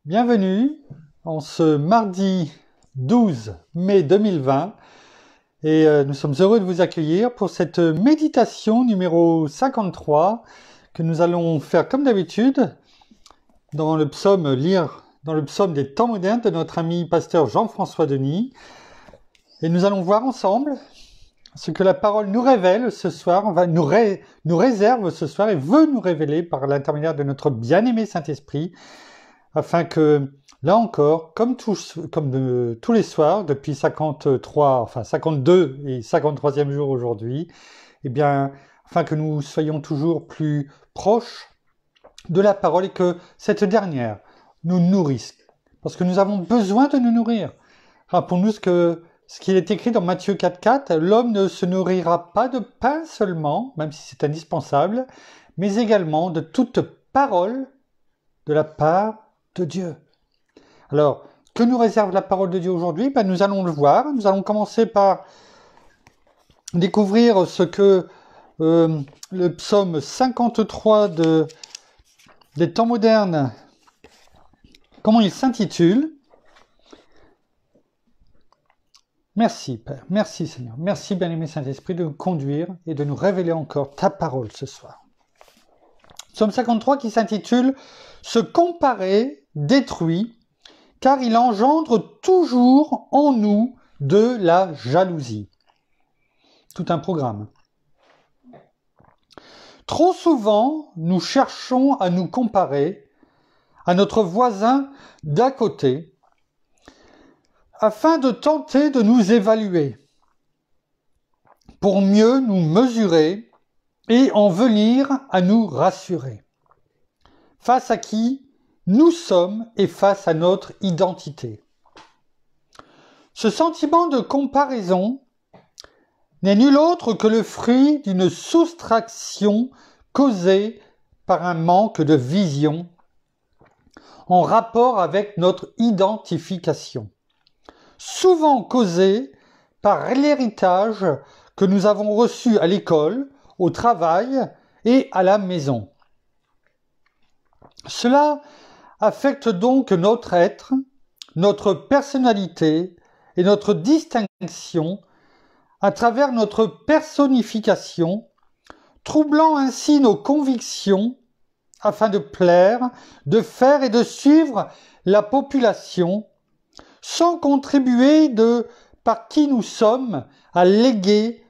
Bienvenue en ce mardi 12 mai 2020 et nous sommes heureux de vous accueillir pour cette méditation numéro 53 que nous allons faire comme d'habitude dans le psaume, lire dans le psaume des temps modernes de notre ami pasteur Jean-François Denis. Et nous allons voir ensemble ce que la parole nous révèle ce soir, nous réserve ce soir et veut nous révéler par l'intermédiaire de notre bien-aimé Saint-Esprit, afin que, là encore, comme tous les soirs, depuis 52 et 53e jour aujourd'hui, eh bien, afin que nous soyons toujours plus proches de la parole et que cette dernière nous nourrisse. Parce que nous avons besoin de nous nourrir. Rappelons-nous ce qu'il est écrit dans Matthieu 4,4, l'homme ne se nourrira pas de pain seulement, même si c'est indispensable, mais également de toute parole de la part de Dieu. Alors, que nous réserve la parole de Dieu aujourd'hui? Nous allons le voir. Nous allons commencer par découvrir ce que le psaume 53 des temps modernes, comment il s'intitule. Merci Père, merci Seigneur, merci bien-aimé Saint-Esprit de nous conduire et de nous révéler encore ta parole ce soir. Psaume 53 qui s'intitule « Se comparer détruit, car il engendre toujours en nous de la jalousie. » Tout un programme. Trop souvent, nous cherchons à nous comparer à notre voisin d'à côté, afin de tenter de nous évaluer, pour mieux nous mesurer et en venir à nous rassurer, face à qui nous sommes et face à notre identité. Ce sentiment de comparaison n'est nul autre que le fruit d'une soustraction causée par un manque de vision en rapport avec notre identification, souvent causée par l'héritage que nous avons reçu à l'école, au travail et à la maison. Cela affecte donc notre être, notre personnalité et notre distinction à travers notre personnification, troublant ainsi nos convictions afin de plaire, de faire et de suivre la population, sans contribuer par qui nous sommes à léguer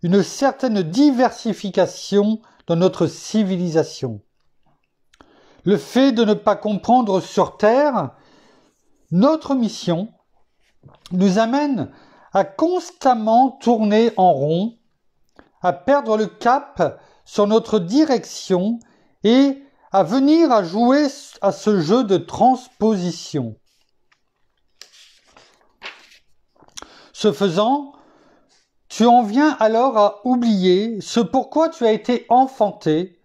une certaine diversification dans notre civilisation. Le fait de ne pas comprendre sur Terre notre mission nous amène à constamment tourner en rond, à perdre le cap sur notre direction et à venir à jouer à ce jeu de transposition. Ce faisant, tu en viens alors à oublier ce pourquoi tu as été enfanté,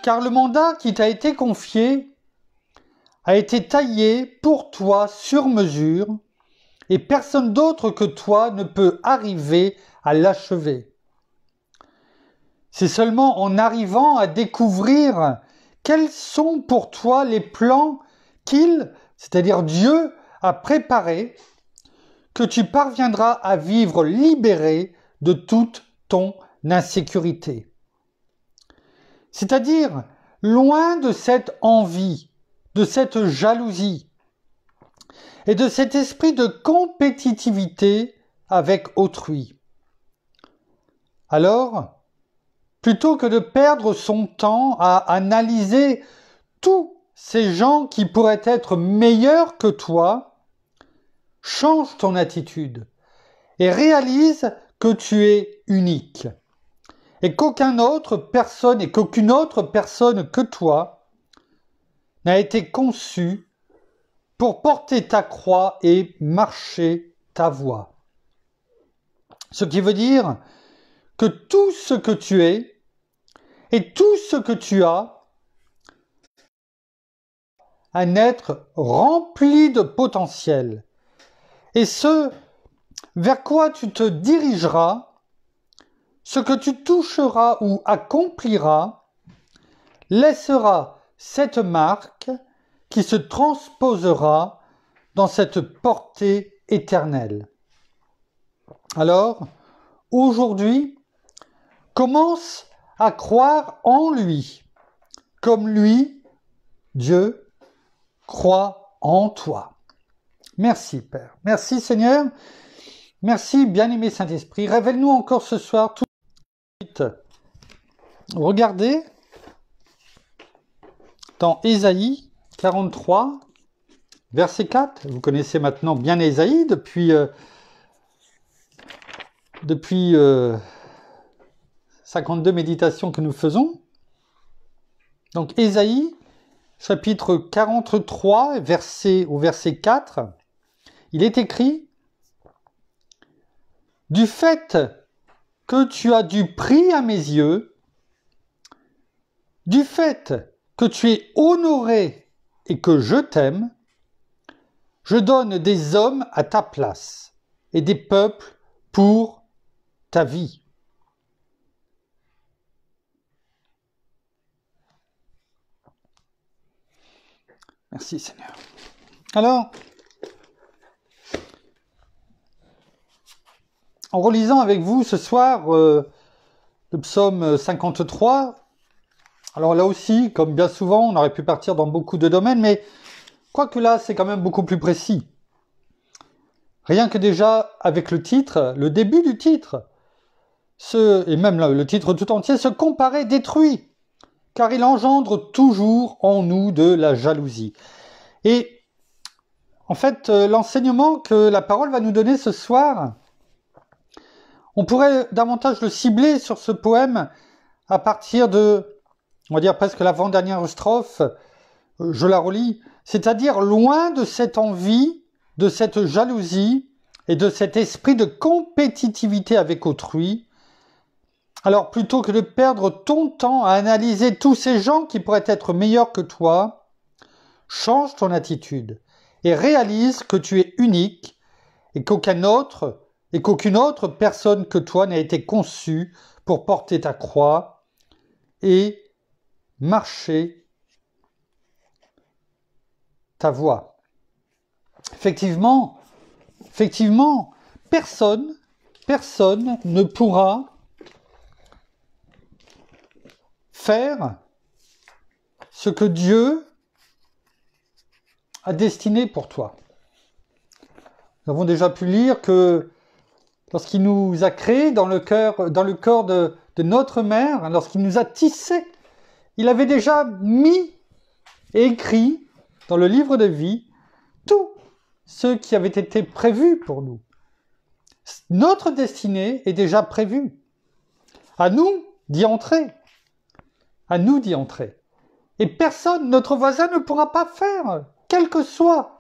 car le mandat qui t'a été confié a été taillé pour toi sur mesure, et personne d'autre que toi ne peut arriver à l'achever. C'est seulement en arrivant à découvrir quels sont pour toi les plans qu'il, c'est-à-dire Dieu, a préparés, que tu parviendras à vivre libéré de toute ton insécurité. C'est-à-dire loin de cette envie, de cette jalousie et de cet esprit de compétitivité avec autrui. Alors, plutôt que de perdre son temps à analyser tous ces gens qui pourraient être meilleurs que toi, change ton attitude et réalise que tu es unique et qu'aucune autre personne que toi n'a été conçue pour porter ta croix et marcher ta voie. Ce qui veut dire que tout ce que tu es et tout ce que tu as, un être rempli de potentiel. Et ce vers quoi tu te dirigeras, ce que tu toucheras ou accompliras, laissera cette marque qui se transposera dans cette portée éternelle. Alors, aujourd'hui, commence à croire en lui, comme lui, Dieu, croit en toi. Merci Père, merci Seigneur, merci bien-aimé Saint-Esprit. Révèle-nous encore ce soir tout de suite. Regardez dans Ésaïe 43, verset 4. Vous connaissez maintenant bien Ésaïe depuis 52 méditations que nous faisons. Donc Ésaïe, chapitre 43, verset 4, il est écrit « Du fait que tu as du prix à mes yeux, du fait que tu es honoré et que je t'aime, je donne des hommes à ta place et des peuples pour ta vie. » Merci Seigneur. Alors, en relisant avec vous ce soir le psaume 53, alors là aussi, comme bien souvent, on aurait pu partir dans beaucoup de domaines, mais quoique là, c'est quand même beaucoup plus précis. Rien que déjà avec le titre, le début du titre, et même le titre tout entier, se comparer détruit, car il engendre toujours en nous de la jalousie. Et en fait, l'enseignement que la parole va nous donner ce soir, on pourrait davantage le cibler sur ce poème à partir de, on va dire presque l'avant-dernière strophe, je la relis, c'est-à-dire loin de cette envie, de cette jalousie et de cet esprit de compétitivité avec autrui. Alors plutôt que de perdre ton temps à analyser tous ces gens qui pourraient être meilleurs que toi, change ton attitude et réalise que tu es unique et qu'aucune autre personne que toi n'a été conçue pour porter ta croix et marcher ta voie. Effectivement, personne ne pourra faire ce que Dieu a destiné pour toi. Nous avons déjà pu lire que lorsqu'il nous a créés dans le corps de notre mère, lorsqu'il nous a tissés, il avait déjà mis et écrit dans le livre de vie tout ce qui avait été prévu pour nous. Notre destinée est déjà prévue. À nous d'y entrer. À nous d'y entrer. Et personne, notre voisin, ne pourra pas faire, quel que soit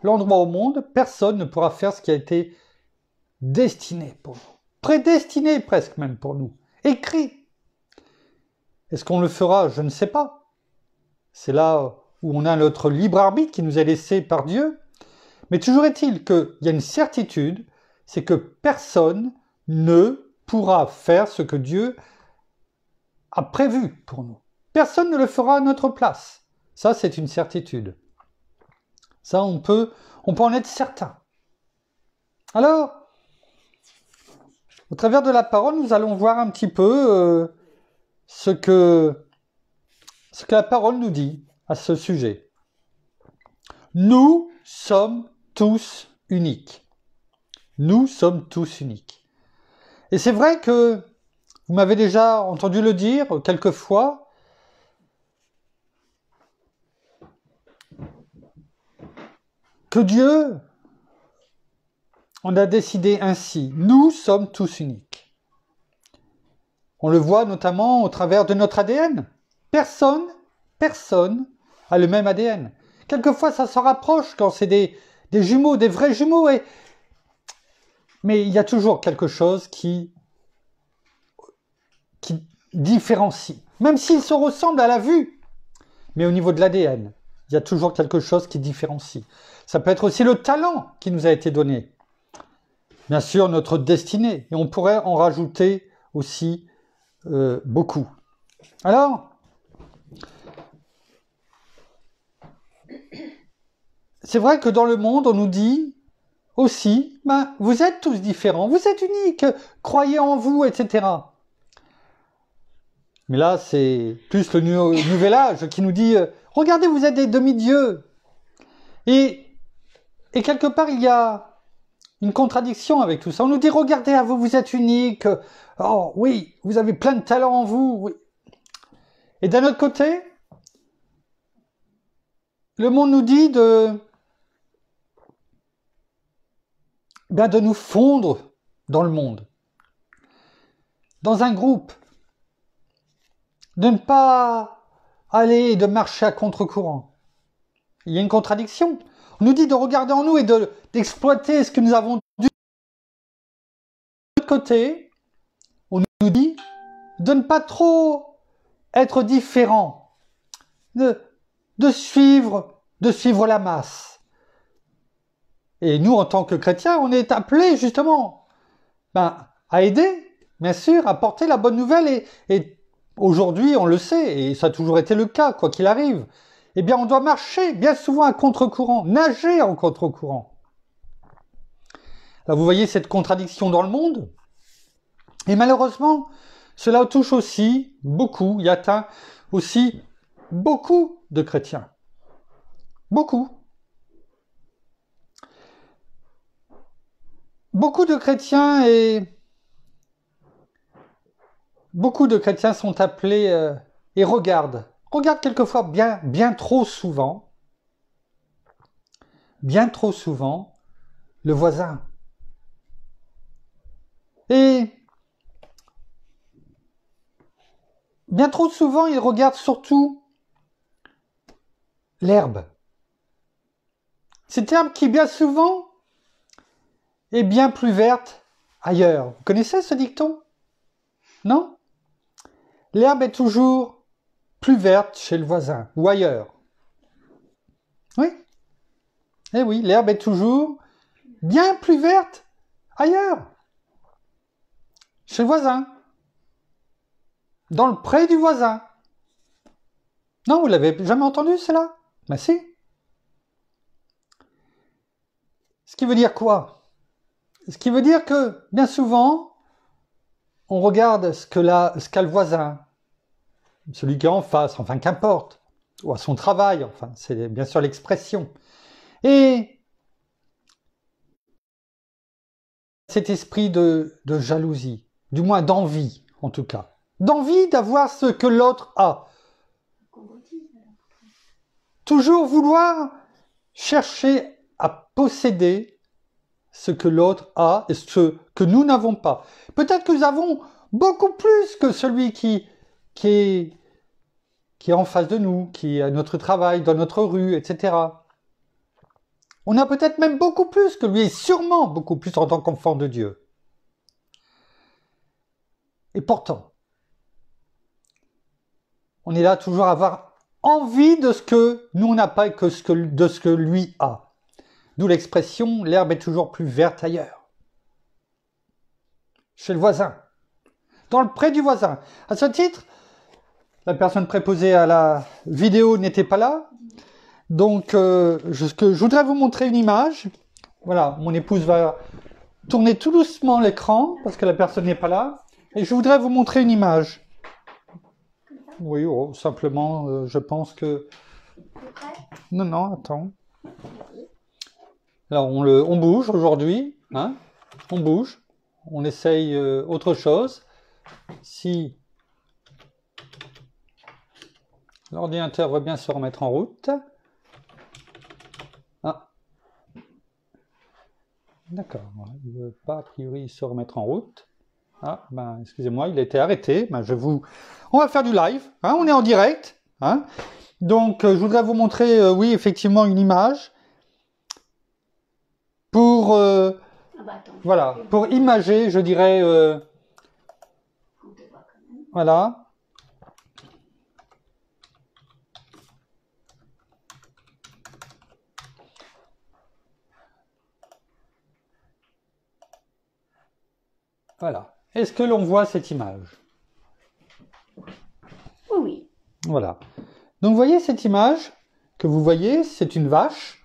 l'endroit au monde, personne ne pourra faire ce qui a été destiné pour nous. Prédestiné presque même pour nous. Écrit. Est-ce qu'on le fera? Je ne sais pas. C'est là où on a notre libre arbitre qui nous est laissé par Dieu. Mais toujours est-il qu'il y a une certitude, c'est que personne ne pourra faire ce que Dieu a prévu pour nous. Personne ne le fera à notre place. Ça, c'est une certitude. Ça, on peut en être certain. Alors, au travers de la parole, nous allons voir un petit peu ce que la parole nous dit à ce sujet. Nous sommes tous uniques. Nous sommes tous uniques. Et c'est vrai que vous m'avez déjà entendu le dire quelques fois. Que Dieu en a décidé ainsi. Nous sommes tous uniques. On le voit notamment au travers de notre ADN. Personne a le même ADN. Quelquefois, ça se rapproche quand c'est des jumeaux, des vrais jumeaux. Mais il y a toujours quelque chose qui différencie. Même s'ils se ressemblent à la vue. Mais au niveau de l'ADN, il y a toujours quelque chose qui différencie. Ça peut être aussi le talent qui nous a été donné. Bien sûr, notre destinée. Et on pourrait en rajouter aussi beaucoup. Alors, c'est vrai que dans le monde, on nous dit aussi, ben, vous êtes tous différents, vous êtes uniques, croyez en vous, etc. Mais là, c'est plus le nouvel âge qui nous dit, regardez, vous êtes des demi-dieux. Et quelque part, il y a une contradiction avec tout ça. On nous dit, regardez à vous, vous êtes uniques. Oh oui, vous avez plein de talents en vous. Oui. Et d'un autre côté, le monde nous dit de nous fondre dans le monde, dans un groupe, de ne pas aller et de marcher à contre-courant. Il y a une contradiction. On nous dit de regarder en nous et d'exploiter ce que nous avons dû. De l'autre côté, on nous dit de ne pas trop être différent, de suivre la masse. Et nous, en tant que chrétiens, on est appelés justement à aider, bien sûr, à porter la bonne nouvelle. Et aujourd'hui, on le sait, et ça a toujours été le cas, quoi qu'il arrive, eh bien, on doit marcher bien souvent à contre-courant, nager en contre-courant. Là, vous voyez cette contradiction dans le monde. Et malheureusement, cela touche aussi beaucoup, il atteint aussi beaucoup de chrétiens. Beaucoup. Beaucoup de chrétiens sont appelés et regardent quelquefois bien trop souvent le voisin. Et bien trop souvent, ils regardent surtout l'herbe. Cette herbe qui bien souvent est bien plus verte ailleurs. Vous connaissez ce dicton? Non? L'herbe est toujours plus verte chez le voisin ou ailleurs. Oui? Eh oui, l'herbe est toujours bien plus verte ailleurs. Chez le voisin. Dans le pré du voisin. Non, vous l'avez jamais entendu, cela? Ben si. Ce qui veut dire quoi? Ce qui veut dire que, bien souvent, on regarde ce qu'a le voisin, celui qui est en face, enfin qu'importe, ou à son travail, enfin, c'est bien sûr l'expression. Et cet esprit de jalousie, du moins d'envie, en tout cas. D'envie d'avoir ce que l'autre a. Toujours vouloir chercher à posséder ce que l'autre a et ce que nous n'avons pas. Peut-être que nous avons beaucoup plus que celui qui est en face de nous, qui est à notre travail, dans notre rue, etc. On a peut-être même beaucoup plus que lui, et sûrement beaucoup plus en tant qu'enfant de Dieu. Et pourtant, on est là toujours à avoir envie de ce que nous on n'a pas et de ce que lui a. D'où l'expression « l'herbe est toujours plus verte ailleurs ». Chez le voisin. Dans le pré du voisin. À ce titre, la personne préposée à la vidéo n'était pas là. Donc, je voudrais vous montrer une image. Voilà, mon épouse va tourner tout doucement l'écran parce que la personne n'est pas là. Et je voudrais vous montrer une image. Oui, simplement, je pense que... Non, attends. Alors, on bouge aujourd'hui, hein, on bouge, on essaye autre chose. Si l'ordinateur veut bien se remettre en route. Ah. D'accord, il ne veut pas a priori se remettre en route. Ah, excusez-moi, il a été arrêté. On va faire du live, hein, on est en direct. Hein. Donc, je voudrais vous montrer, oui, effectivement, une image. Pour voilà, pour imager, je dirais, voilà. Voilà. Est-ce que l'on voit cette image? Voilà. Donc, vous voyez cette image que vous voyez, c'est une vache.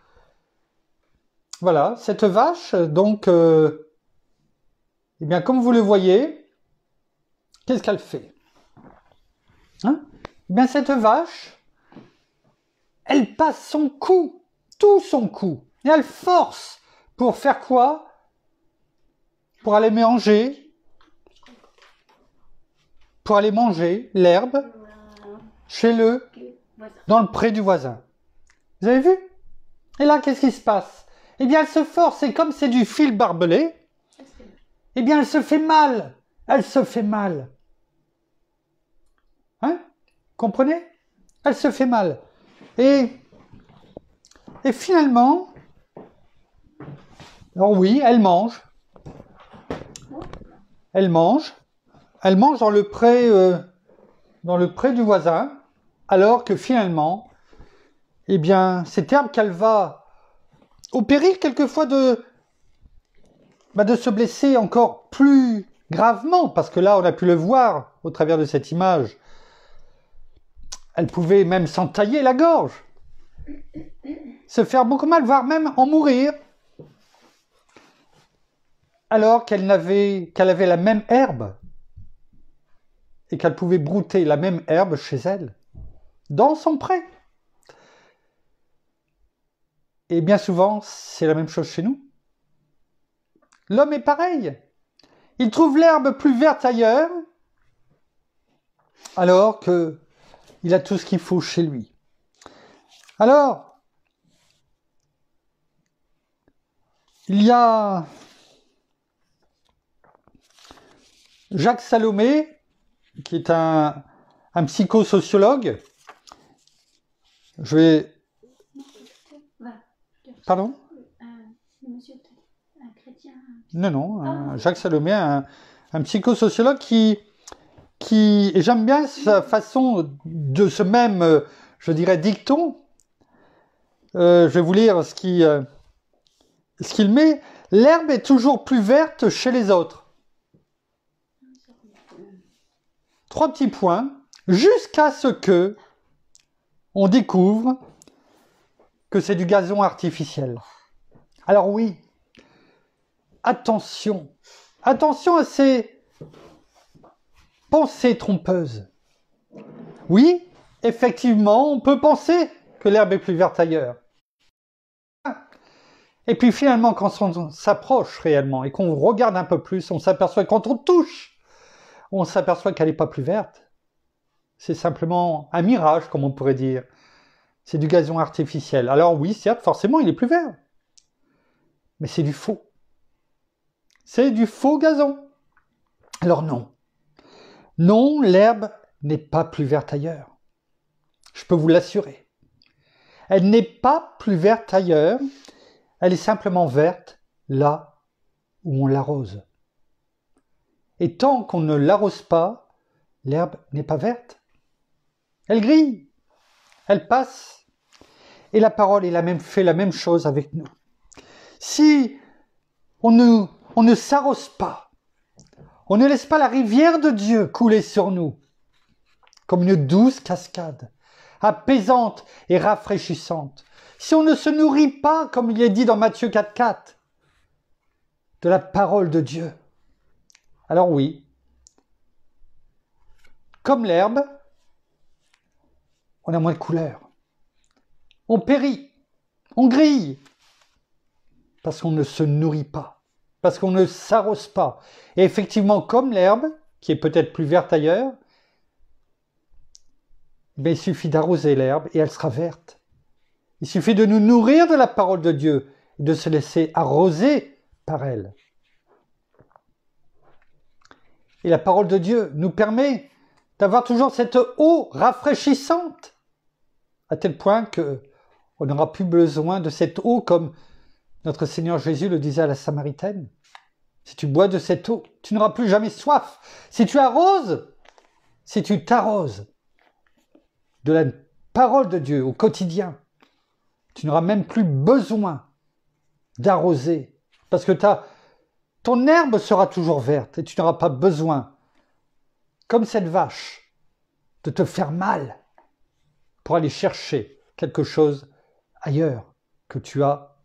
Voilà, cette vache, donc, eh bien, comme vous le voyez, qu'est-ce qu'elle fait? Hein? Eh bien, cette vache, elle passe son cou, tout son cou, et elle force pour faire quoi? Pour aller manger, l'herbe dans le pré du voisin. Vous avez vu? Et là, qu'est-ce qui se passe? Eh bien, elle se force, et comme c'est du fil barbelé, eh bien, elle se fait mal. Elle se fait mal. Hein? Comprenez? Elle se fait mal. Et finalement, alors oui, elle mange. Elle mange dans le pré du voisin, alors que finalement, eh bien, cette herbe qu'elle va, au péril quelquefois de se blesser encore plus gravement, parce que là, on a pu le voir au travers de cette image, elle pouvait même s'entailler la gorge, se faire beaucoup mal, voire même en mourir, alors qu'elle avait la même herbe, et qu'elle pouvait brouter la même herbe chez elle, dans son pré. Et bien souvent, c'est la même chose chez nous. L'homme est pareil. Il trouve l'herbe plus verte ailleurs, alors qu'il a tout ce qu'il faut chez lui. Alors, il y a Jacques Salomé, qui est un psychosociologue. Je vais... Pardon? Non, Jacques Salomé, un psychosociologue qui et j'aime bien sa façon de ce même, je dirais, dicton. Je vais vous lire ce qu'il met. L'herbe est toujours plus verte chez les autres. 3 petits points, jusqu'à ce que on découvre que c'est du gazon artificiel. Alors oui, attention à ces pensées trompeuses. Oui, effectivement, on peut penser que l'herbe est plus verte ailleurs. Et puis finalement, quand on s'approche réellement et qu'on regarde un peu plus, on s'aperçoit, quand on touche, on s'aperçoit qu'elle n'est pas plus verte. C'est simplement un mirage, comme on pourrait dire. C'est du gazon artificiel. Alors oui, certes, forcément, il est plus vert. Mais c'est du faux. C'est du faux gazon. Alors non. Non, l'herbe n'est pas plus verte ailleurs. Je peux vous l'assurer. Elle n'est pas plus verte ailleurs. Elle est simplement verte là où on l'arrose. Et tant qu'on ne l'arrose pas, l'herbe n'est pas verte. Elle grille. Elle passe. Et la parole fait la même chose avec nous. Si on ne s'arrose pas, on ne laisse pas la rivière de Dieu couler sur nous, comme une douce cascade, apaisante et rafraîchissante, si on ne se nourrit pas, comme il est dit dans Matthieu 4,4, de la parole de Dieu, alors oui, comme l'herbe, on a moins de couleur. On périt, on grille, parce qu'on ne se nourrit pas, parce qu'on ne s'arrose pas. Et effectivement, comme l'herbe, qui est peut-être plus verte ailleurs, mais il suffit d'arroser l'herbe et elle sera verte. Il suffit de nous nourrir de la parole de Dieu et de se laisser arroser par elle. Et la parole de Dieu nous permet d'avoir toujours cette eau rafraîchissante, à tel point qu'on n'aura plus besoin de cette eau comme notre Seigneur Jésus le disait à la Samaritaine. Si tu bois de cette eau, tu n'auras plus jamais soif. Si tu t'arroses de la parole de Dieu au quotidien, tu n'auras même plus besoin d'arroser. Parce que ton herbe sera toujours verte et tu n'auras pas besoin, comme cette vache, de te faire mal pour aller chercher quelque chose ailleurs que tu as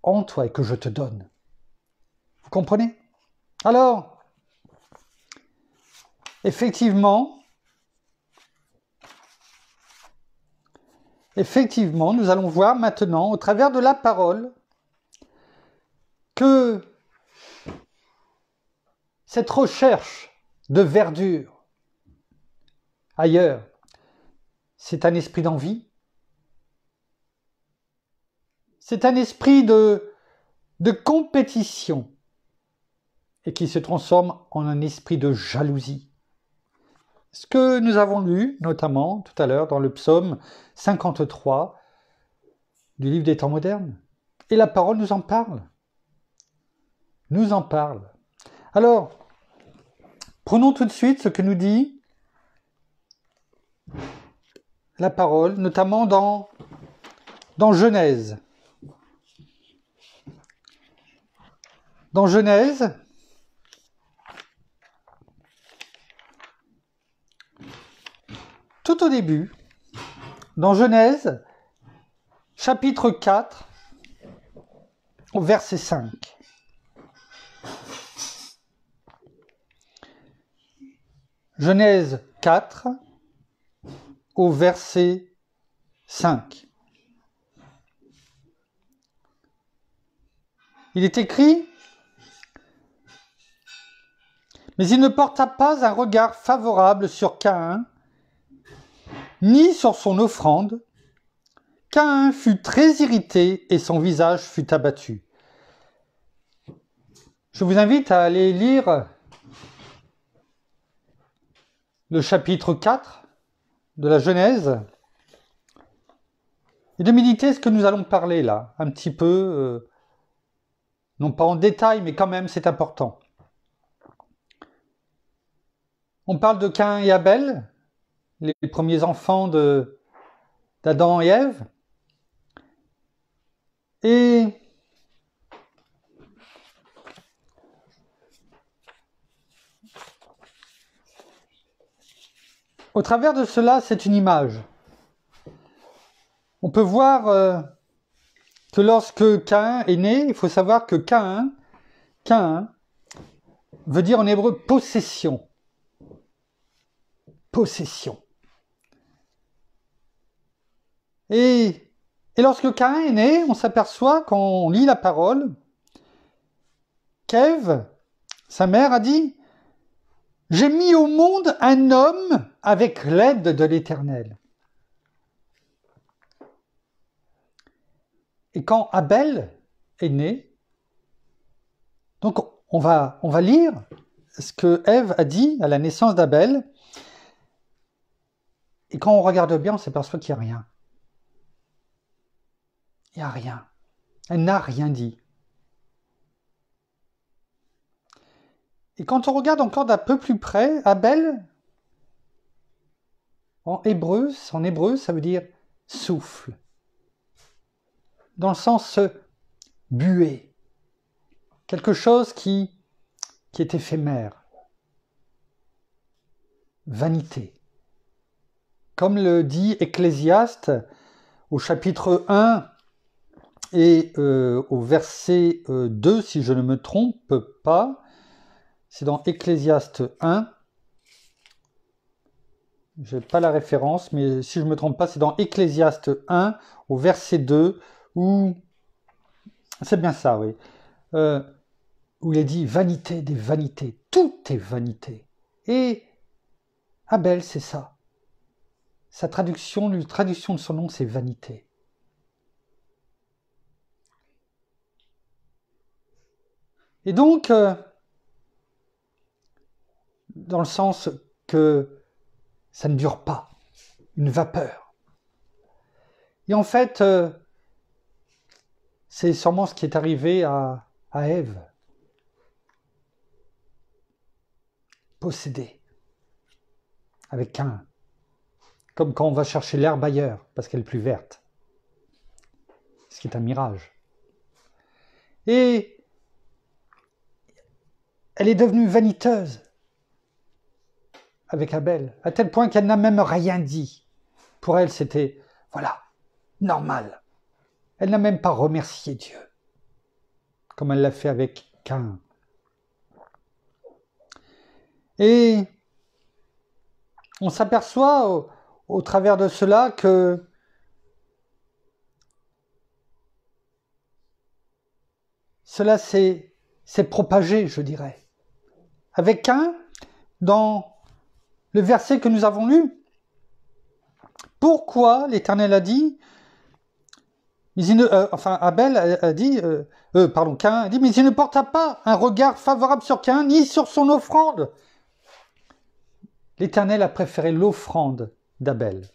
en toi et que je te donne. Vous comprenez? Alors, effectivement, nous allons voir maintenant, au travers de la parole, que cette recherche de verdure ailleurs, c'est un esprit d'envie, c'est un esprit de compétition et qui se transforme en un esprit de jalousie. Ce que nous avons lu, notamment tout à l'heure dans le psaume 53 du livre des temps modernes. Et la parole nous en parle. Nous en parle. Alors, prenons tout de suite ce que nous dit la parole, notamment dans Genèse. Dans Genèse, tout au début, dans Genèse, chapitre 4, au verset 5. Genèse 4, au verset 5. Il est écrit: mais il ne porta pas un regard favorable sur Caïn, ni sur son offrande. Caïn fut très irrité et son visage fut abattu. Je vous invite à aller lire le chapitre 4 de la Genèse et de méditer ce que nous allons parler là, un petit peu, non pas en détail, mais quand même c'est important. On parle de Caïn et Abel, les premiers enfants d'Adam et Ève. Et au travers de cela, c'est une image. On peut voir que lorsque Caïn est né, il faut savoir que Caïn veut dire en hébreu possession. Possession. Et lorsque Caïn est né, on s'aperçoit, quand on lit la parole, qu'Ève, sa mère, a dit: j'ai mis au monde un homme avec l'aide de l'Éternel. Et quand Abel est né, donc on va lire ce que Ève a dit à la naissance d'Abel. Et quand on regarde bien, on s'aperçoit qu'il n'y a rien. Il n'y a rien. Elle n'a rien dit. Et quand on regarde encore d'un peu plus près, Abel, en hébreu, ça veut dire souffle. Dans le sens buée. Quelque chose qui est éphémère. Vanité. Comme le dit Ecclésiaste au chapitre 1 et au verset 2, si je ne me trompe pas, c'est dans Ecclésiaste 1, je n'ai pas la référence, mais si je ne me trompe pas, c'est dans Ecclésiaste 1 au verset 2, où, c'est bien ça, oui, où il est dit vanité des vanités, tout est vanité. Et Abel, c'est ça. Sa traduction de son nom, c'est vanité. Et donc, dans le sens que ça ne dure pas, une vapeur. Et en fait, c'est sûrement ce qui est arrivé à Ève. Possédée, avec Caïn. Comme quand on va chercher l'herbe ailleurs, parce qu'elle est plus verte. Ce qui est un mirage. Et elle est devenue vaniteuse avec Abel, à tel point qu'elle n'a même rien dit. Pour elle, c'était, voilà, normal. Elle n'a même pas remercié Dieu. comme elle l'a fait avec Caïn. Et on s'aperçoit au travers de cela que cela s'est propagé, je dirais. Avec Caïn, dans le verset que nous avons lu, pourquoi l'Éternel a dit, Abel a dit, Caïn a dit, mais il ne porta pas un regard favorable sur Caïn, ni sur son offrande. L'Éternel a préféré l'offrande d'Abel.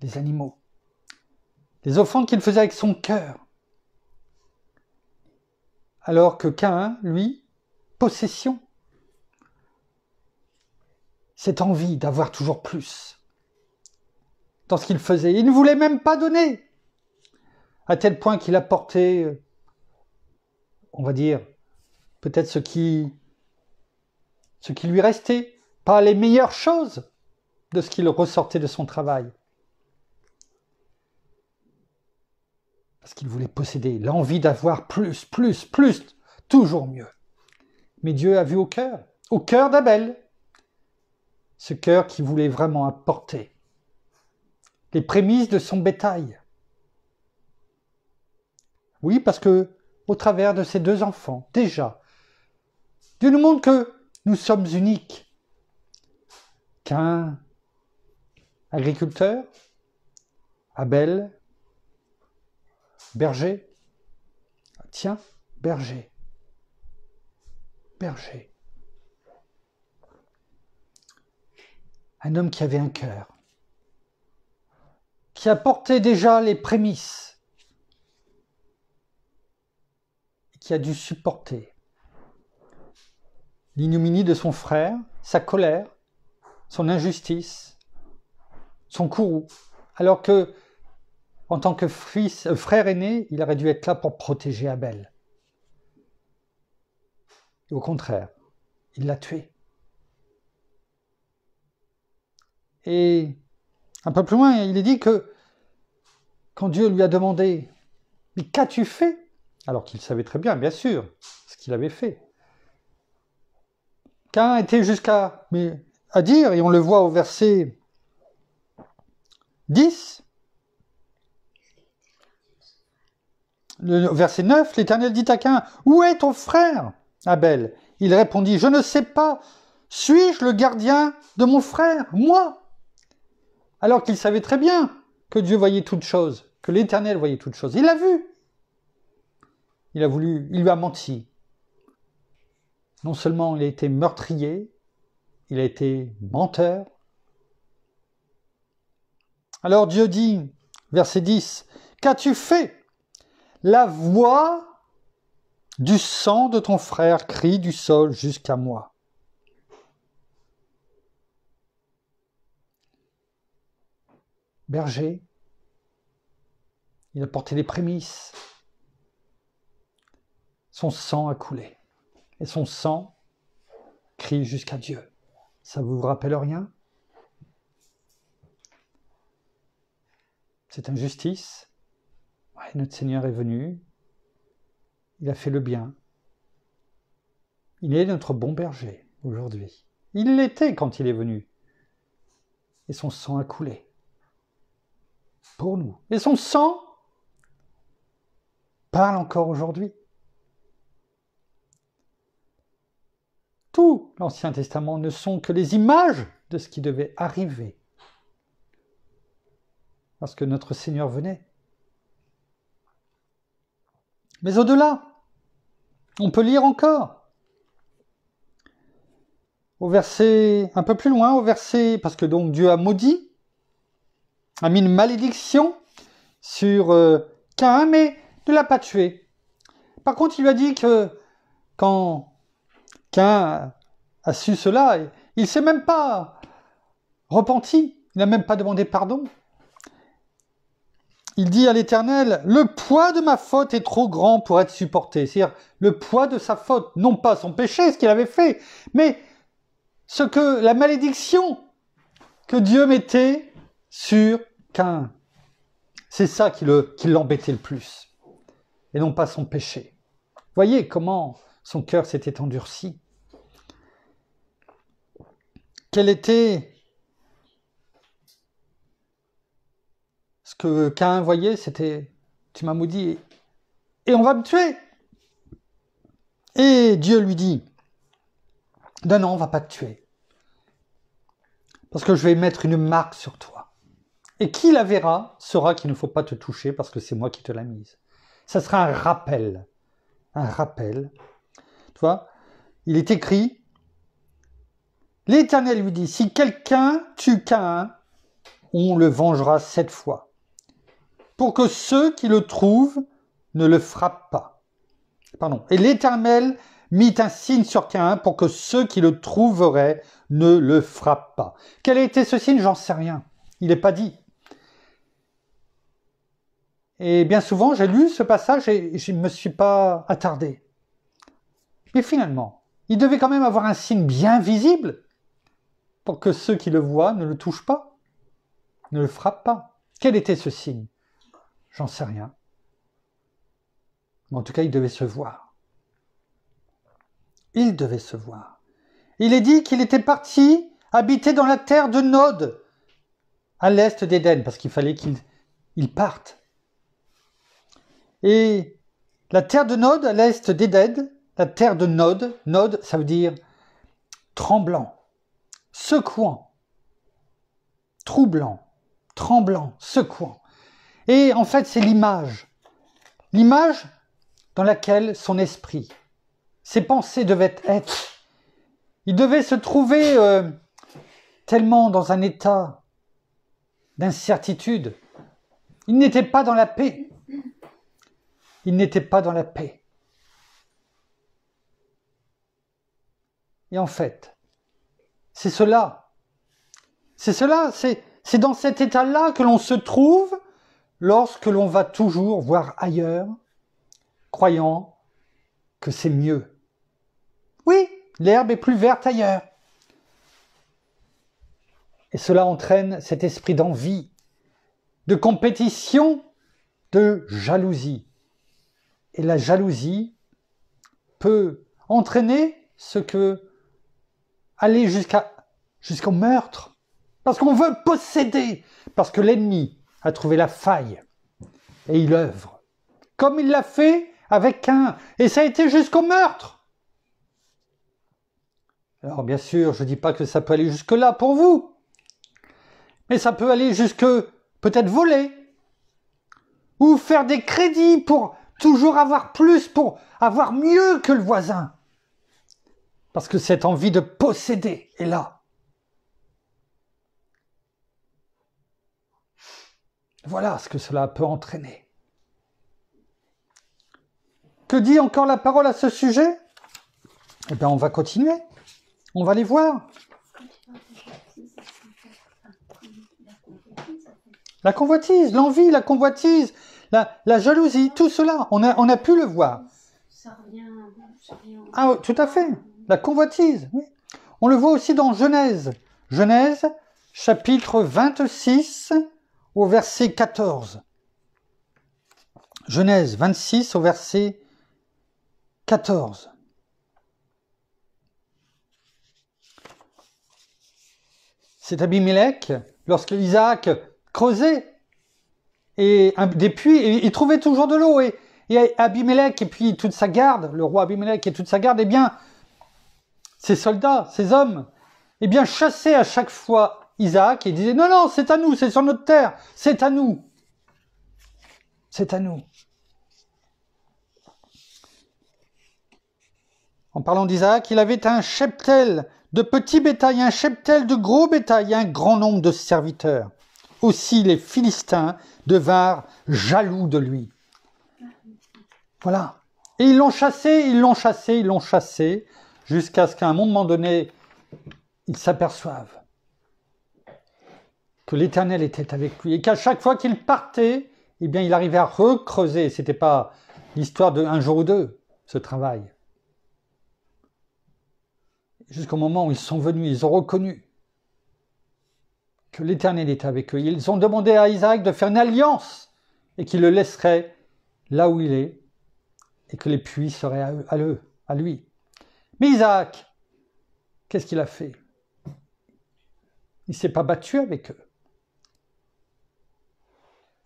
Les animaux. Les offrandes qu'il faisait avec son cœur. Alors que Caïn, lui, possession. Cette envie d'avoir toujours plus dans ce qu'il faisait. Il ne voulait même pas donner. À tel point qu'il apportait, on va dire, peut-être ce qui lui restait, pas les meilleures choses de ce qu'il ressortait de son travail. Parce qu'il voulait posséder, l'envie d'avoir plus, toujours mieux. Mais Dieu a vu au cœur d'Abel, ce cœur qui voulait vraiment apporter les prémices de son bétail. Oui, parce que au travers de ces deux enfants, déjà, Dieu nous montre que nous sommes uniques. Qu'un agriculteur, Abel, berger. Tiens, berger. Berger. Un homme qui avait un cœur, qui apportait déjà les prémices, et qui a dû supporter l'ignominie de son frère, sa colère, son injustice, son courroux, alors que, en tant que frère aîné, il aurait dû être là pour protéger Abel. Et au contraire, il l'a tué. Et un peu plus loin, il est dit que quand Dieu lui a demandé « Mais qu'as-tu fait ?» alors qu'il savait très bien, bien sûr, ce qu'il avait fait. Caïn était jusqu'à dire, et on le voit au verset 10, le verset 9, l'Éternel dit à Caïn, « Où est ton frère, Abel ?» Il répondit, « Je ne sais pas, suis-je le gardien de mon frère, moi ?» Alors qu'il savait très bien que Dieu voyait toutes choses, que l'Éternel voyait toutes choses. Il l'a vu. Il lui a menti. Non seulement il a été meurtrier, il a été menteur. Alors Dieu dit, verset 10, « Qu'as-tu fait ? La voix du sang de ton frère crie du sol jusqu'à moi. » Berger, il a porté les prémices. Son sang a coulé. Et son sang crie jusqu'à Dieu. Ça vous rappelle rien ? Cette injustice, notre Seigneur est venu, il a fait le bien. Il est notre bon berger aujourd'hui. Il l'était quand il est venu. Et son sang a coulé. Pour nous. Et son sang parle encore aujourd'hui. Tout l'Ancien Testament ne sont que les images de ce qui devait arriver lorsque notre Seigneur venait. Mais au-delà, on peut lire encore. Au verset, un peu plus loin, au verset, parce que donc Dieu a maudit, a mis une malédiction sur Caïn, mais ne l'a pas tué. Par contre, il lui a dit que quand Caïn a su cela, il ne s'est même pas repenti, il n'a même pas demandé pardon. Il dit à l'Éternel, « Le poids de ma faute est trop grand pour être supporté. » C'est-à-dire le poids de sa faute, non pas son péché, ce qu'il avait fait, mais la malédiction que Dieu mettait sur Caïn. C'est ça qui l'embêtait le plus, et non pas son péché. Voyez comment son cœur s'était endurci. Quel était ce que Caïn voyait, c'était, tu m'as maudit, et on va me tuer. Et Dieu lui dit, non, on ne va pas te tuer, parce que je vais mettre une marque sur toi. Et qui la verra saura qu'il ne faut pas te toucher, parce que c'est moi qui te l'ai mise. Ça sera un rappel. Un rappel. Tu vois, il est écrit, l'Éternel lui dit, si quelqu'un tue Caïn, on le vengera 7 fois, pour que ceux qui le trouvent ne le frappent pas. Pardon. Et l'Éternel mit un signe sur Caïn pour que ceux qui le trouveraient ne le frappent pas. Quel a été ce signe? J'en sais rien. Il n'est pas dit. Et bien souvent, j'ai lu ce passage et je ne me suis pas attardé. Mais finalement, il devait quand même avoir un signe bien visible pour que ceux qui le voient ne le touchent pas, ne le frappent pas. Quel était ce signe? J'en sais rien. Mais en tout cas, il devait se voir. Il devait se voir. Il est dit qu'il était parti habiter dans la terre de Nod, à l'est d'Éden, parce qu'il fallait qu'il parte. Et la terre de Nod, à l'est d'Éden, la terre de Nod, Nod, ça veut dire tremblant, secouant, troublant, tremblant, secouant. Et en fait, c'est l'image dans laquelle son esprit, ses pensées devaient être. Il devait se trouver tellement dans un état d'incertitude. Il n'était pas dans la paix. Il n'était pas dans la paix. Et en fait, c'est cela. C'est dans cet état-là que l'on se trouve lorsque l'on va toujours voir ailleurs, croyant que c'est mieux. Oui, l'herbe est plus verte ailleurs. Et cela entraîne cet esprit d'envie, de compétition, de jalousie. Et la jalousie peut entraîner aller jusqu'au meurtre. Parce qu'on veut posséder, parce que l'ennemi a trouvé la faille et il œuvre. Comme il l'a fait avec Caïn. Et ça a été jusqu'au meurtre. Alors bien sûr, je ne dis pas que ça peut aller jusque-là pour vous. Mais ça peut aller jusque peut-être voler. Ou faire des crédits pour toujours avoir plus, pour avoir mieux que le voisin. Parce que cette envie de posséder est là. Voilà ce que cela peut entraîner. Que dit encore la parole à ce sujet? Eh bien, on va continuer. On va les voir. La convoitise, l'envie, la convoitise, la jalousie, tout cela, on a pu le voir. Ça revient. Ah, tout à fait. La convoitise, oui. On le voit aussi dans Genèse. Genèse, chapitre 26, au verset 14. Genèse 26, au verset 14. C'est Abimélec, lorsque Isaac creusait des puits, et il trouvait toujours de l'eau. Et Abimélec, et puis toute sa garde, le roi Abimélec et toute sa garde, eh bien, ses soldats, ses hommes, eh bien, chassaient à chaque fois Isaac et disaient, non, c'est à nous, c'est sur notre terre, c'est à nous. C'est à nous. En parlant d'Isaac, il avait un cheptel de petits bétail, un cheptel de gros bétail, un grand nombre de serviteurs. Aussi les Philistins devinrent jaloux de lui. Voilà. Et ils l'ont chassé, jusqu'à ce qu'à un moment donné, ils s'aperçoivent que l'Éternel était avec lui et qu'à chaque fois qu'il partait, eh bien, il arrivait à recreuser. C'était pas l'histoire d'un jour ou deux, ce travail. Jusqu'au moment où ils sont venus, ils ont reconnu que l'Éternel était avec eux. Ils ont demandé à Isaac de faire une alliance et qu'il le laisserait là où il est, et que les puits seraient à lui. Mais Isaac, qu'est-ce qu'il a fait? Il ne s'est pas battu avec eux.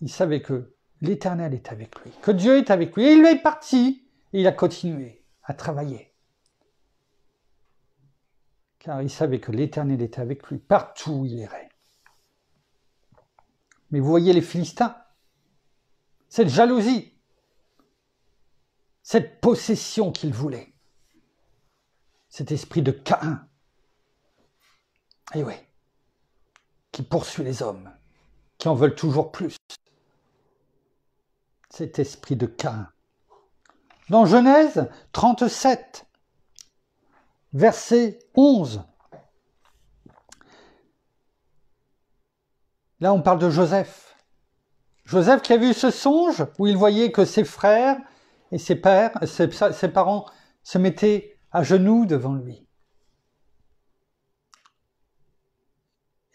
Il savait que l'Éternel est avec lui, que Dieu est avec lui. Et il est parti, et il a continué à travailler. Car il savait que l'Éternel était avec lui, partout où il irait. Mais vous voyez les Philistins, cette jalousie, cette possession qu'ils voulaient, cet esprit de Caïn, et oui, qui poursuit les hommes, qui en veulent toujours plus. Cet esprit de Caïn. Dans Genèse 37, verset 11, là on parle de Joseph. Joseph qui a vu ce songe où il voyait que ses frères et ses parents se mettaient à genoux devant lui.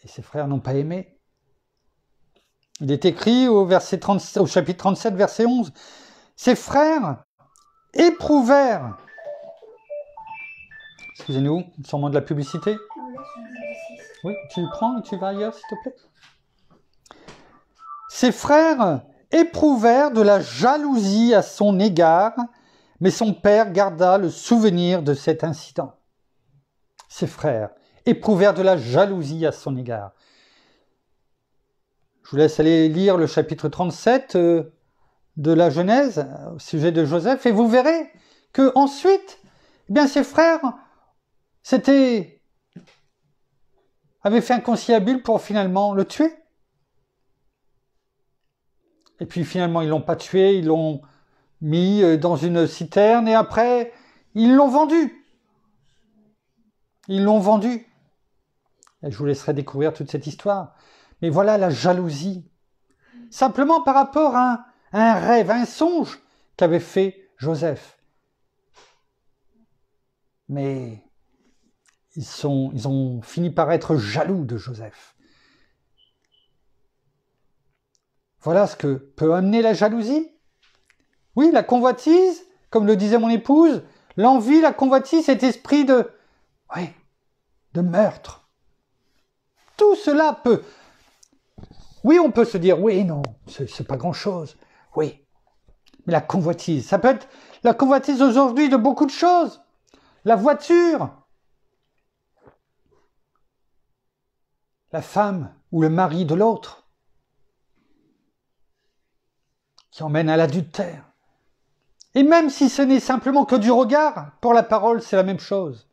Et ses frères n'ont pas aimé. Il est écrit au chapitre 37, verset 11. Ses frères éprouvèrent. Excusez-nous, sûrement de la publicité. Oui, tu le prends et tu vas ailleurs, s'il te plaît. Ses frères éprouvèrent de la jalousie à son égard, mais son père garda le souvenir de cet incident. Ses frères éprouvèrent de la jalousie à son égard. Je vous laisse aller lire le chapitre 37 de la Genèse au sujet de Joseph et vous verrez que ensuite, eh bien, ses frères avaient fait un conciliabule pour finalement le tuer. Et puis finalement, ils ne l'ont pas tué, ils l'ont mis dans une citerne et après, ils l'ont vendu. Ils l'ont vendu. Et je vous laisserai découvrir toute cette histoire. Mais voilà la jalousie. Simplement par rapport à un rêve, un songe qu'avait fait Joseph. Mais ils ont fini par être jaloux de Joseph. Voilà ce que peut amener la jalousie. Oui, la convoitise, comme le disait mon épouse, l'envie, la convoitise, cet esprit de meurtre. Tout cela peut... Oui, on peut se dire, oui, non, c'est pas grand-chose. Oui, mais la convoitise, ça peut être la convoitise aujourd'hui de beaucoup de choses. La voiture, la femme ou le mari de l'autre, qui emmène à l'adultère. Et même si ce n'est simplement que du regard, pour la parole, c'est la même chose.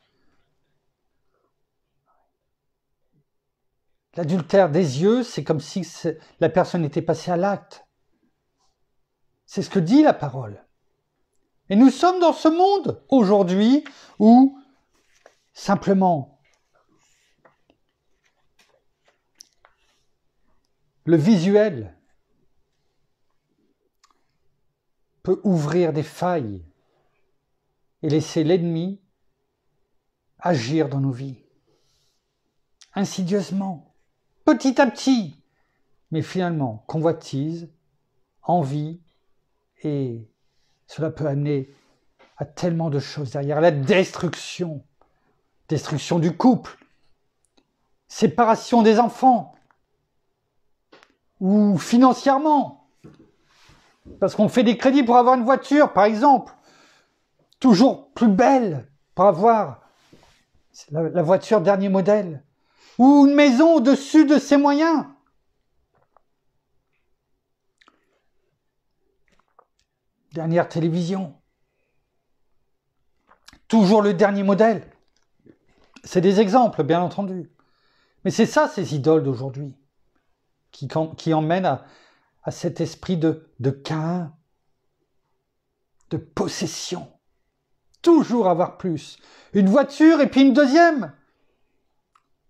L'adultère des yeux, c'est comme si la personne était passée à l'acte. C'est ce que dit la parole. Et nous sommes dans ce monde aujourd'hui où simplement le visuel peut ouvrir des failles et laisser l'ennemi agir dans nos vies. Insidieusement, petit à petit, mais finalement, convoitise, envie, et cela peut amener à tellement de choses derrière. La destruction du couple, séparation des enfants, ou financièrement, parce qu'on fait des crédits pour avoir une voiture, par exemple, toujours plus belle, pour avoir la voiture dernier modèle, ou une maison au-dessus de ses moyens. Dernière télévision. Toujours le dernier modèle. C'est des exemples, bien entendu. Mais c'est ça, ces idoles d'aujourd'hui, qui emmènent à cet esprit de Caïn, de possession. Toujours avoir plus. Une voiture et puis une deuxième.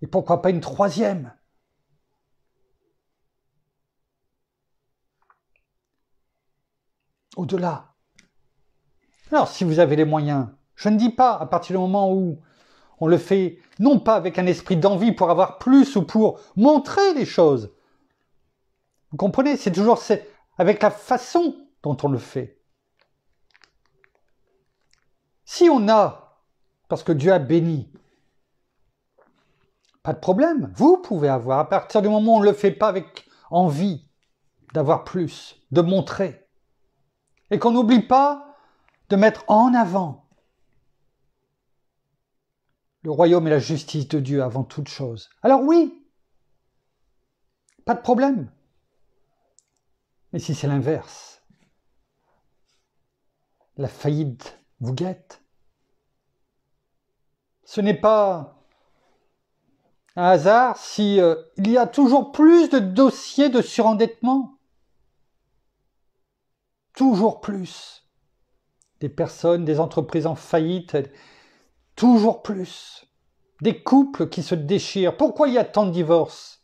Et pourquoi pas une troisième? Au-delà. Alors, si vous avez les moyens, je ne dis pas à partir du moment où on le fait, non pas avec un esprit d'envie pour avoir plus ou pour montrer les choses. Vous comprenez? C'est toujours avec la façon dont on le fait. Si on a, parce que Dieu a béni, pas de problème, vous pouvez avoir, à partir du moment où on ne le fait pas avec envie d'avoir plus, de montrer, et qu'on n'oublie pas de mettre en avant le royaume et la justice de Dieu avant toute chose. Alors oui, pas de problème. Mais si c'est l'inverse, la faillite vous guette. Ce n'est pas un hasard si il y a toujours plus de dossiers de surendettement. Toujours plus. Des personnes, des entreprises en faillite, toujours plus. Des couples qui se déchirent. Pourquoi il y a tant de divorces?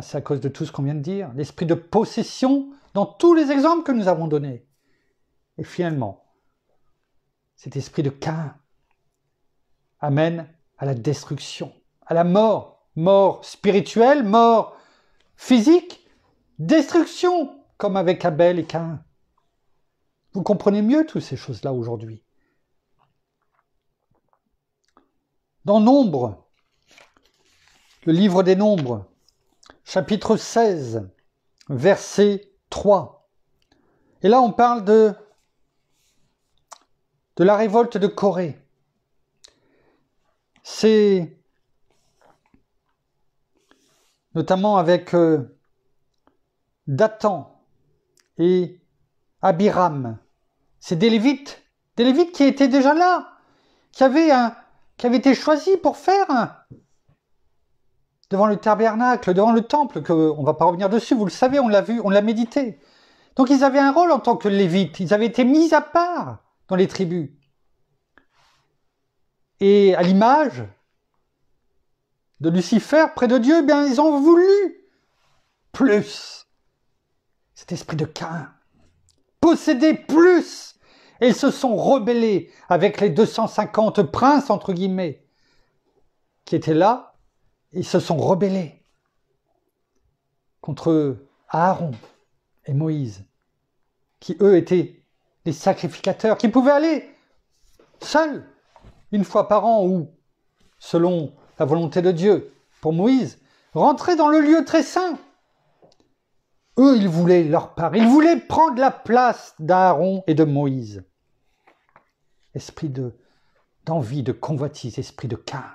C'est à cause de tout ce qu'on vient de dire. L'esprit de possession dans tous les exemples que nous avons donnés. Et finalement, cet esprit de Caïn amène à la destruction, à la mort. Mort spirituelle, mort physique, destruction, comme avec Abel et Caïn. Vous comprenez mieux toutes ces choses-là aujourd'hui. Dans Nombres, le livre des Nombres, chapitre 16, verset 3. Et là, on parle de la révolte de Corée. C'est notamment avec Dathan et Abiram. C'est des Lévites qui étaient déjà là, qui avaient été choisis pour faire devant le tabernacle, devant le temple, on ne va pas revenir dessus, vous le savez, on l'a vu, on l'a médité. Donc ils avaient un rôle en tant que Lévites, ils avaient été mis à part dans les tribus. Et à l'image de Lucifer, près de Dieu, bien, ils ont voulu plus. Cet esprit de Caïn. Posséder plus. Et ils se sont rebellés avec les 250 princes, entre guillemets, qui étaient là. Ils se sont rebellés contre Aaron et Moïse, qui eux étaient les sacrificateurs, qui pouvaient aller seuls, une fois par an ou selon la volonté de Dieu, pour Moïse, rentrer dans le lieu très saint. Eux, ils voulaient leur part, ils voulaient prendre la place d'Aaron et de Moïse. Esprit d'envie, de convoitise, esprit de Caïn.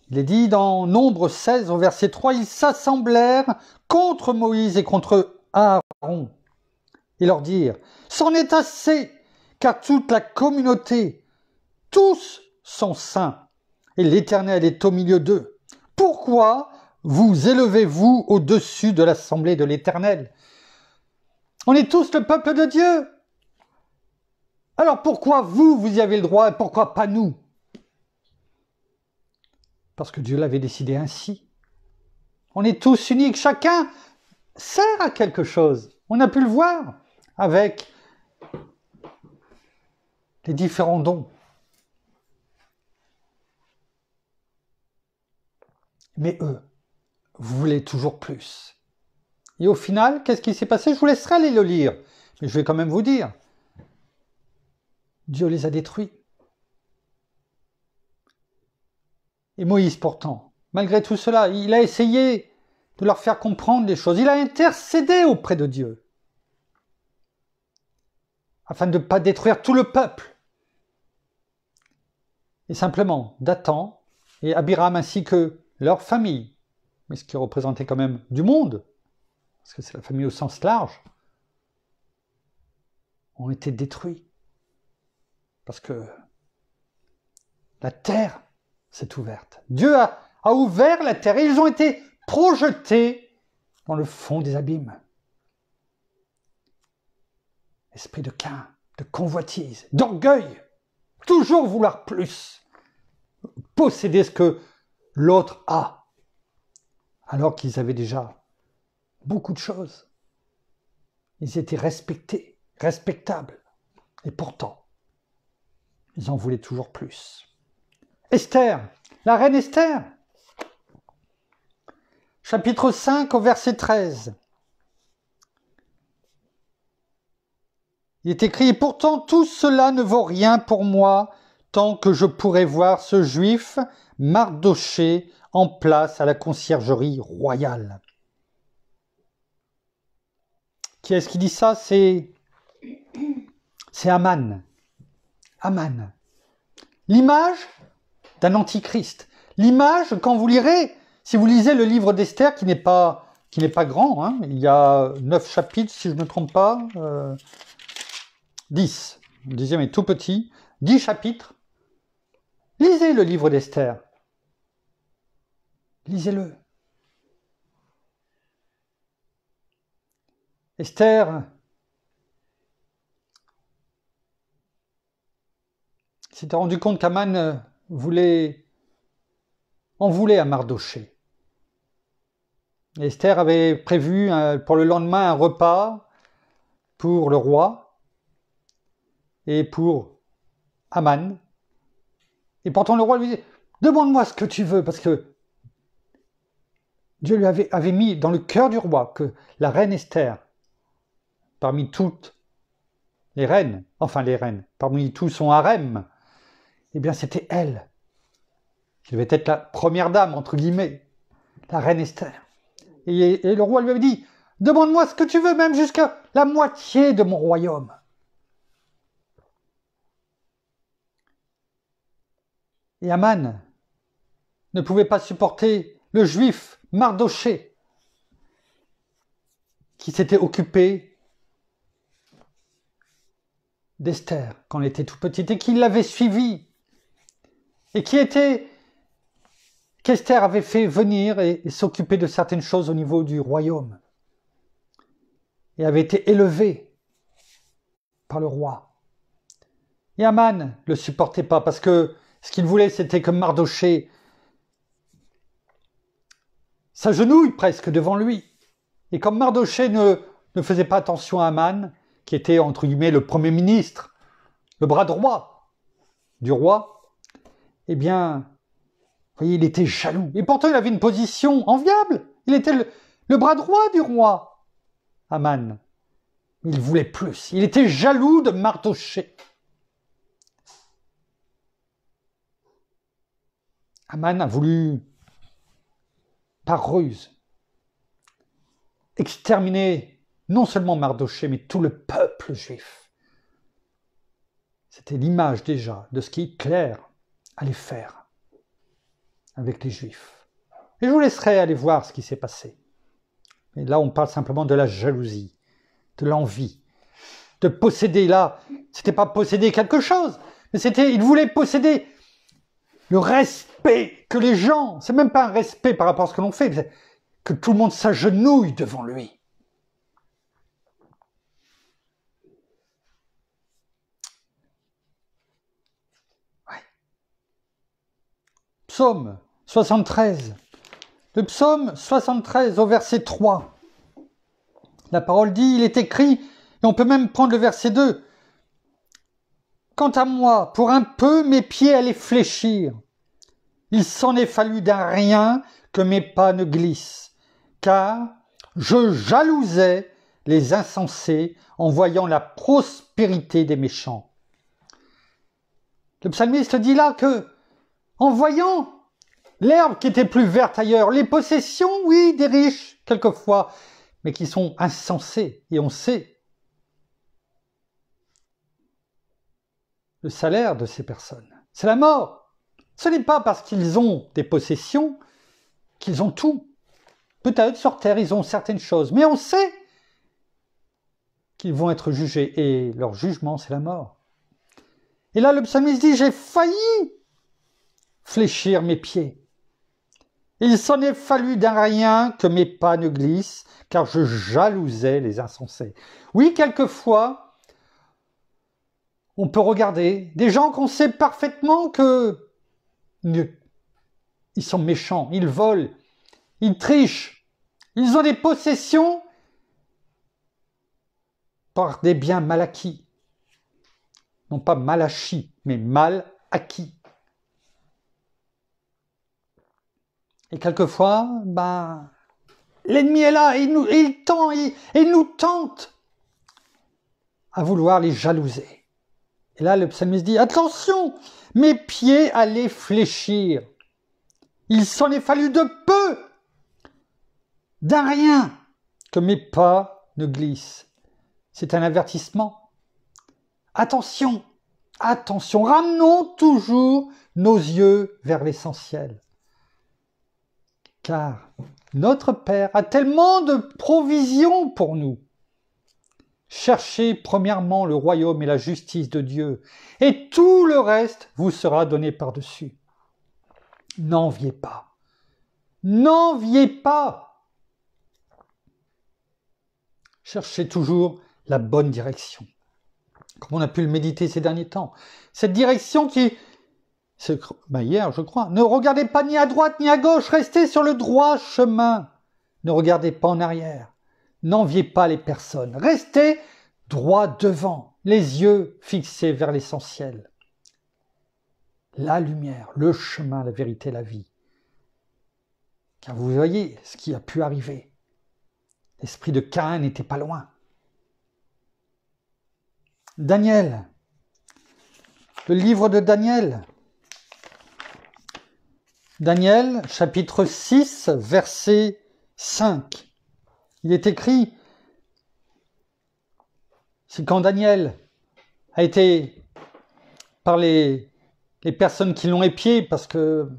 Il est dit dans Nombre 16, au verset 3, ils s'assemblèrent contre Moïse et contre Aaron et leur dirent, c'en est assez, car toute la communauté, tous sont saints, et l'Éternel est au milieu d'eux. Pourquoi vous élevez-vous au-dessus de l'assemblée de l'Éternel? On est tous le peuple de Dieu. Alors pourquoi vous y avez le droit et pourquoi pas nous? Parce que Dieu l'avait décidé ainsi. On est tous uniques, chacun sert à quelque chose. On a pu le voir avec les différents dons. Mais eux, vous voulez toujours plus. Et au final, qu'est-ce qui s'est passé? Je vous laisserai aller le lire, mais je vais quand même vous dire. Dieu les a détruits. Et Moïse, pourtant, malgré tout cela, il a essayé de leur faire comprendre les choses. Il a intercédé auprès de Dieu, afin de ne pas détruire tout le peuple. Et simplement, Dathan et Abiram, ainsi que leur famille, mais ce qui représentait quand même du monde, parce que c'est la famille au sens large, ont été détruits. Parce que la terre s'est ouverte. Dieu a ouvert la terre et ils ont été projetés dans le fond des abîmes. Esprit de Caïn, de convoitise, d'orgueil, toujours vouloir plus, posséder ce que l'autre a, alors qu'ils avaient déjà beaucoup de choses. Ils étaient respectés, respectables, et pourtant, ils en voulaient toujours plus. Esther, la reine Esther, chapitre 5 au verset 13. Il est écrit « Et pourtant tout cela ne vaut rien pour moi tant que je pourrai voir ce juif Mardochée en place à la conciergerie royale. » Qui est-ce qui dit ça? C'est Aman. Aman. L'image d'un antichrist. L'image, quand vous lirez, si vous lisez le livre d'Esther, qui n'est pas grand, hein, il y a 9 chapitres, si je ne me trompe pas, 10. Le 10e est tout petit. 10 chapitres. Lisez le livre d'Esther. Lisez-le. Esther s'était rendu compte qu'Aman en voulait à Mardochée. Esther avait prévu pour le lendemain un repas pour le roi et pour Aman. Et pourtant le roi lui disait « Demande-moi ce que tu veux » parce que Dieu lui avait mis dans le cœur du roi que la reine Esther, parmi toutes les reines, parmi tout son harem, eh bien c'était elle qui devait être la première dame, entre guillemets, la reine Esther. Et le roi lui avait dit « Demande-moi ce que tu veux, même jusqu'à la moitié de mon royaume. » Et Aman ne pouvait pas supporter le juif Mardochée qui s'était occupé d'Esther quand elle était toute petite et qui l'avait suivie et qu'Esther avait fait venir et s'occuper de certaines choses au niveau du royaume et avait été élevée par le roi. Et Aman ne le supportait pas parce que ce qu'il voulait, c'était que Mardochée s'agenouille presque devant lui. Et comme Mardochée ne faisait pas attention à Aman, qui était entre guillemets le premier ministre, le bras droit du roi, eh bien, vous voyez, il était jaloux. Et pourtant, il avait une position enviable. Il était le bras droit du roi, Aman. Il voulait plus. Il était jaloux de Mardochée. Aman a voulu, par ruse, exterminer non seulement Mardochée, mais tout le peuple juif. C'était l'image déjà de ce qu'Hitler allait faire avec les Juifs. Et je vous laisserai aller voir ce qui s'est passé. Et là, on parle simplement de la jalousie, de l'envie, de posséder. Là, c'était pas posséder quelque chose, mais il voulait posséder le respect que les gens, c'est même pas un respect par rapport à ce que l'on fait, c'est que tout le monde s'agenouille devant lui. Ouais. Psaume 73. Le psaume 73 au verset 3. La parole dit, il est écrit, et on peut même prendre le verset 2. Quant à moi, pour un peu, mes pieds allaient fléchir. Il s'en est fallu d'un rien que mes pas ne glissent, car je jalousais les insensés en voyant la prospérité des méchants. Le psalmiste dit là que, en voyant l'herbe qui était plus verte ailleurs, les possessions, oui, des riches, quelquefois, mais qui sont insensés, et on sait le salaire de ces personnes, c'est la mort. Ce n'est pas parce qu'ils ont des possessions qu'ils ont tout. Peut-être sur terre, ils ont certaines choses, mais on sait qu'ils vont être jugés, et leur jugement, c'est la mort. Et là, le psalmiste dit, j'ai failli fléchir mes pieds. Il s'en est fallu d'un rien que mes pas ne glissent, car je jalousais les insensés. Oui, quelquefois, on peut regarder des gens qu'on sait parfaitement que ils sont méchants, ils volent, ils trichent, ils ont des possessions par des biens mal acquis. Non pas mal achis, mais mal acquis. Et quelquefois, l'ennemi est là et il tend, et il nous tente à vouloir les jalouser. Et là, le psalmiste dit, attention, mes pieds allaient fléchir. Il s'en est fallu de peu, d'un rien, que mes pas ne glissent. C'est un avertissement. Attention, attention, ramenons toujours nos yeux vers l'essentiel. Car notre Père a tellement de provisions pour nous. Cherchez premièrement le royaume et la justice de Dieu, et tout le reste vous sera donné par-dessus. N'enviez pas. N'enviez pas. Cherchez toujours la bonne direction. Comme on a pu le méditer ces derniers temps. Cette direction qui, hier je crois, ne regardez pas ni à droite ni à gauche, restez sur le droit chemin. Ne regardez pas en arrière. N'enviez pas les personnes. Restez droit devant, les yeux fixés vers l'essentiel. La lumière, le chemin, la vérité, la vie. Car vous voyez ce qui a pu arriver. L'esprit de Caïn n'était pas loin. Daniel, le livre de Daniel. Daniel, chapitre 6, verset 5. Il est écrit, c'est quand Daniel a été par les personnes qui l'ont épié parce que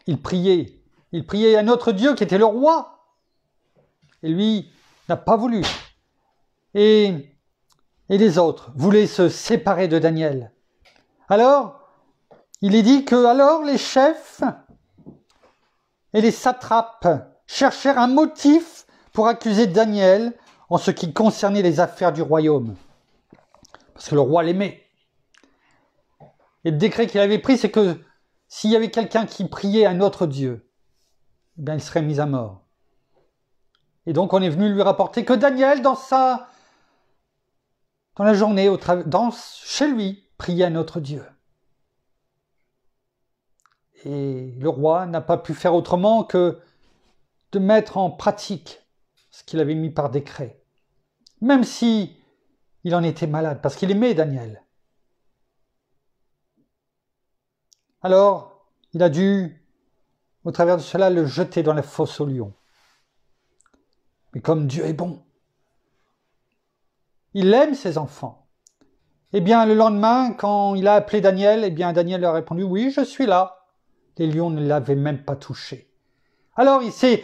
il priait à notre Dieu qui était le roi. Et lui n'a pas voulu. Et les autres voulaient se séparer de Daniel. Alors, il est dit que alors les chefs et les satrapes cherchèrent un motif pour accuser Daniel en ce qui concernait les affaires du royaume. Parce que le roi l'aimait. Et le décret qu'il avait pris, c'est que s'il y avait quelqu'un qui priait un autre Dieu, eh bien, il serait mis à mort. Et donc, on est venu lui rapporter que Daniel, dans la journée, chez lui, priait un autre Dieu. Et le roi n'a pas pu faire autrement que de mettre en pratique ce qu'il avait mis par décret. Même si il en était malade, parce qu'il aimait Daniel. Alors, il a dû, au travers de cela, le jeter dans la fosse aux lions. Mais comme Dieu est bon, il aime ses enfants. Eh bien, le lendemain, quand il a appelé Daniel, eh bien, Daniel lui a répondu, oui, je suis là. Les lions ne l'avaient même pas touché. Alors, il s'est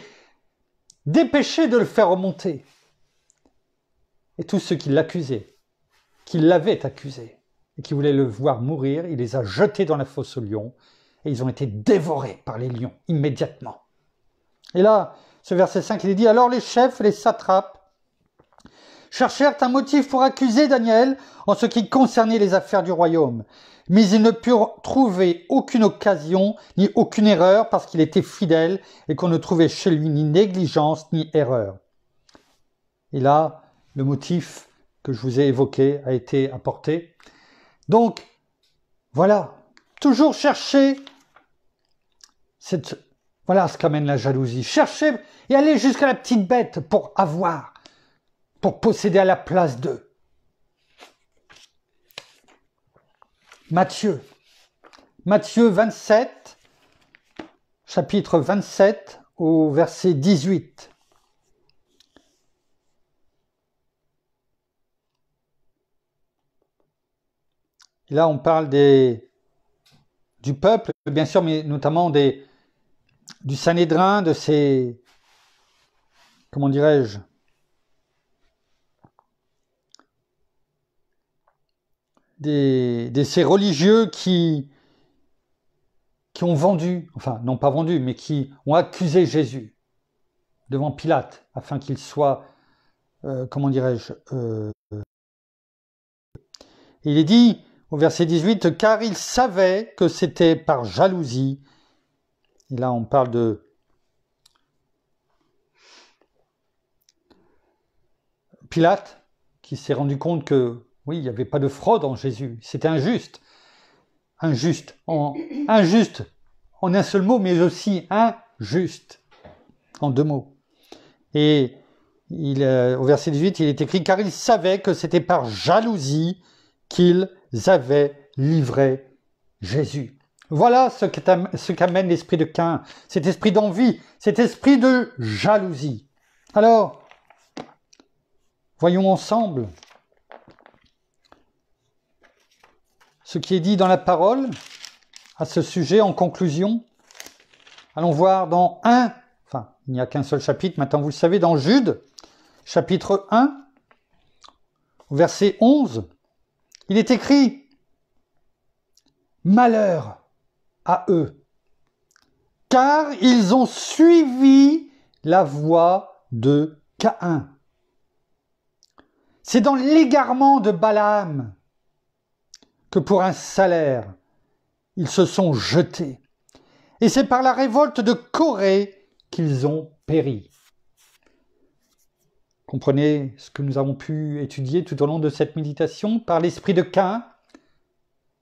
dépêché de le faire remonter. Et tous ceux qui l'accusaient, qui l'avaient accusé, et qui voulaient le voir mourir, il les a jetés dans la fosse aux lions, et ils ont été dévorés par les lions, immédiatement. Et là, ce verset 5, il est dit, alors les chefs, les satrapes, cherchèrent un motif pour accuser Daniel en ce qui concernait les affaires du royaume. Mais ils ne purent trouver aucune occasion ni aucune erreur parce qu'il était fidèle et qu'on ne trouvait chez lui ni négligence ni erreur. Et là, le motif que je vous ai évoqué a été apporté. Donc, voilà, toujours chercher voilà ce qu'amène la jalousie. Chercher et aller jusqu'à la petite bête pour avoir, pour posséder à la place d'eux. Matthieu 27, chapitre 27 au verset 18. Et là, on parle du peuple, bien sûr, mais notamment du Sanhédrin, de ces, comment dirais-je, de ces religieux qui ont vendu, enfin, non pas vendu, mais qui ont accusé Jésus devant Pilate, afin qu'il soit, comment dirais-je, il est dit, au verset 18, « Car il savait que c'était par jalousie. » Et là, on parle de Pilate, qui s'est rendu compte que, oui, il n'y avait pas de fraude en Jésus. C'était injuste. Injuste en un seul mot, mais aussi injuste en deux mots. Et au verset 18, il est écrit « Car ils savaient que c'était par jalousie qu'ils avaient livré Jésus. » Voilà ce qu'amène l'esprit de Caïn, cet esprit d'envie, cet esprit de jalousie. Alors, voyons ensemble ce qui est dit dans la parole à ce sujet en conclusion. Allons voir dans il n'y a qu'un seul chapitre, maintenant vous le savez, dans Jude, chapitre 1, verset 11, il est écrit « Malheur à eux, car ils ont suivi la voie de Caïn. » C'est dans l'égarement de Balaam que pour un salaire, ils se sont jetés. Et c'est par la révolte de Corée qu'ils ont péri. Comprenez ce que nous avons pu étudier tout au long de cette méditation par l'esprit de Caïn,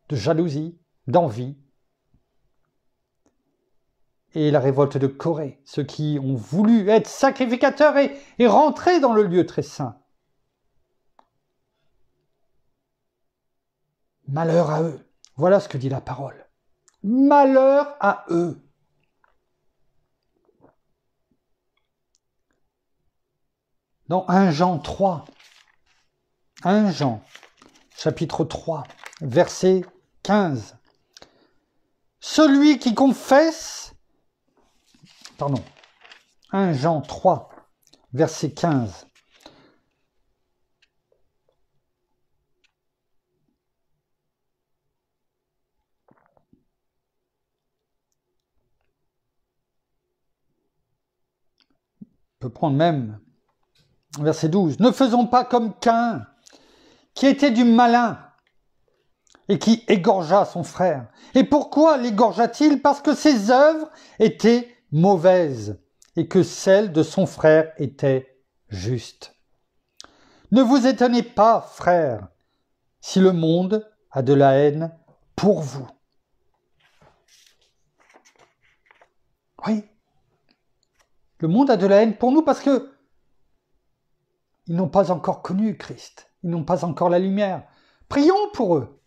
de jalousie, d'envie, et la révolte de Corée, ceux qui ont voulu être sacrificateurs et rentrer dans le lieu très saint. Malheur à eux. Voilà ce que dit la parole. Malheur à eux. Dans 1 Jean 3, 1 Jean, chapitre 3, verset 15. Celui qui confesse, 1 Jean 3, verset 15. On peut prendre même verset 12. Ne faisons pas comme Caïn, qui était du malin et qui égorgea son frère. Et pourquoi l'égorgea-t-il? Parce que ses œuvres étaient mauvaises et que celles de son frère étaient justes. Ne vous étonnez pas, frères, si le monde a de la haine pour vous. Oui, le monde a de la haine pour nous parce que ils n'ont pas encore connu Christ. Ils n'ont pas encore la lumière. Prions pour eux.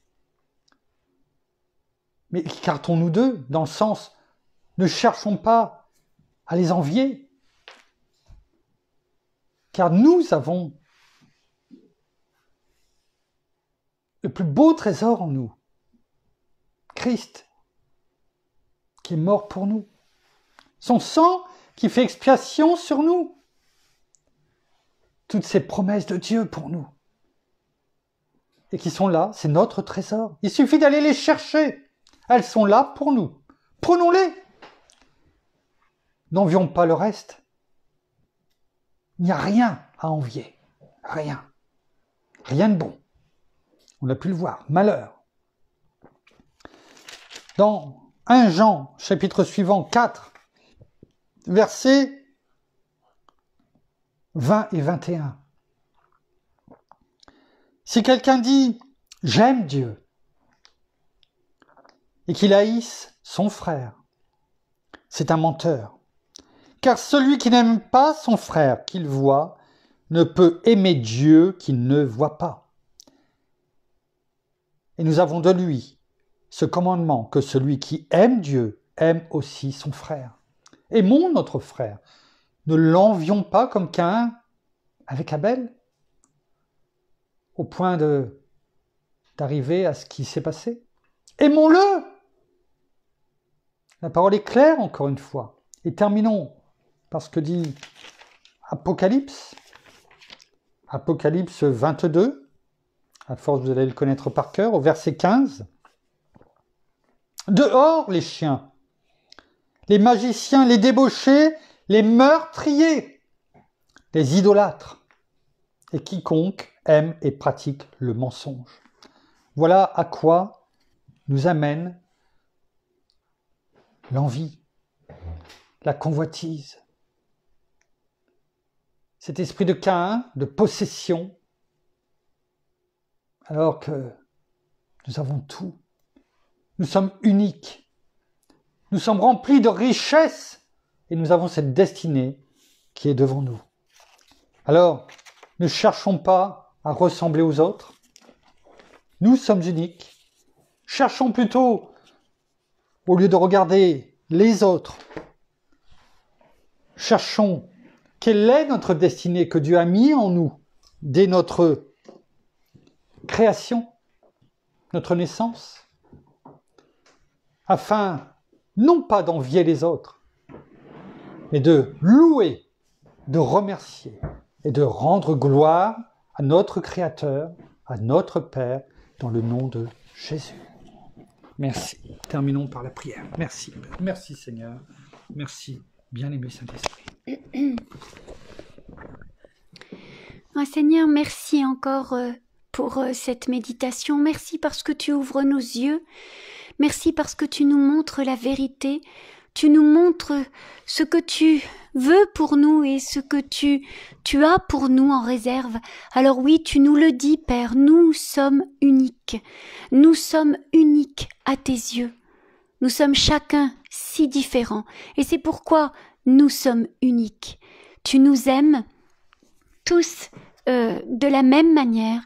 Mais écartons-nous d'eux dans le sens, ne cherchons pas à les envier. Car nous avons le plus beau trésor en nous. Christ, qui est mort pour nous. Son sang qui fait expiation sur nous. Toutes ces promesses de Dieu pour nous. Et qui sont là, c'est notre trésor. Il suffit d'aller les chercher. Elles sont là pour nous. Prenons-les. N'envions pas le reste. Il n'y a rien à envier. Rien. Rien de bon. On a pu le voir. Malheur. Dans 1 Jean, chapitre suivant, 4, versets 20 et 21. Si quelqu'un dit « J'aime Dieu » et qu'il haïsse son frère, c'est un menteur. Car celui qui n'aime pas son frère qu'il voit ne peut aimer Dieu qu'il ne voit pas. Et nous avons de lui ce commandement que celui qui aime Dieu aime aussi son frère. Aimons notre frère. Ne l'envions pas comme Caïn avec Abel, au point d'arriver à ce qui s'est passé. Aimons-le. La parole est claire encore une fois. Et terminons par ce que dit Apocalypse. Apocalypse 22, à force vous allez le connaître par cœur, au verset 15. Dehors les chiens, les magiciens, les débauchés, les meurtriers, les idolâtres, et quiconque aime et pratique le mensonge. Voilà à quoi nous amène l'envie, la convoitise, cet esprit de Caïn, de possession, alors que nous avons tout. Nous sommes uniques. Nous sommes remplis de richesses et nous avons cette destinée qui est devant nous. Alors, ne cherchons pas à ressembler aux autres. Nous sommes uniques. Cherchons plutôt, au lieu de regarder les autres, cherchons quelle est notre destinée que Dieu a mis en nous dès notre création, notre naissance, afin non pas d'envier les autres, mais de louer, de remercier et de rendre gloire à notre Créateur, à notre Père, dans le nom de Jésus. Merci. Terminons par la prière. Merci. Merci Seigneur. Merci, bien-aimé Saint-Esprit. Oh, Seigneur, merci encore pour cette méditation. Merci parce que tu ouvres nos yeux. Merci parce que tu nous montres la vérité. Tu nous montres ce que tu veux pour nous et ce que tu as pour nous en réserve. Alors oui, tu nous le dis, Père, nous sommes uniques. Nous sommes uniques à tes yeux. Nous sommes chacun si différents. Et c'est pourquoi nous sommes uniques. Tu nous aimes tous de la même manière,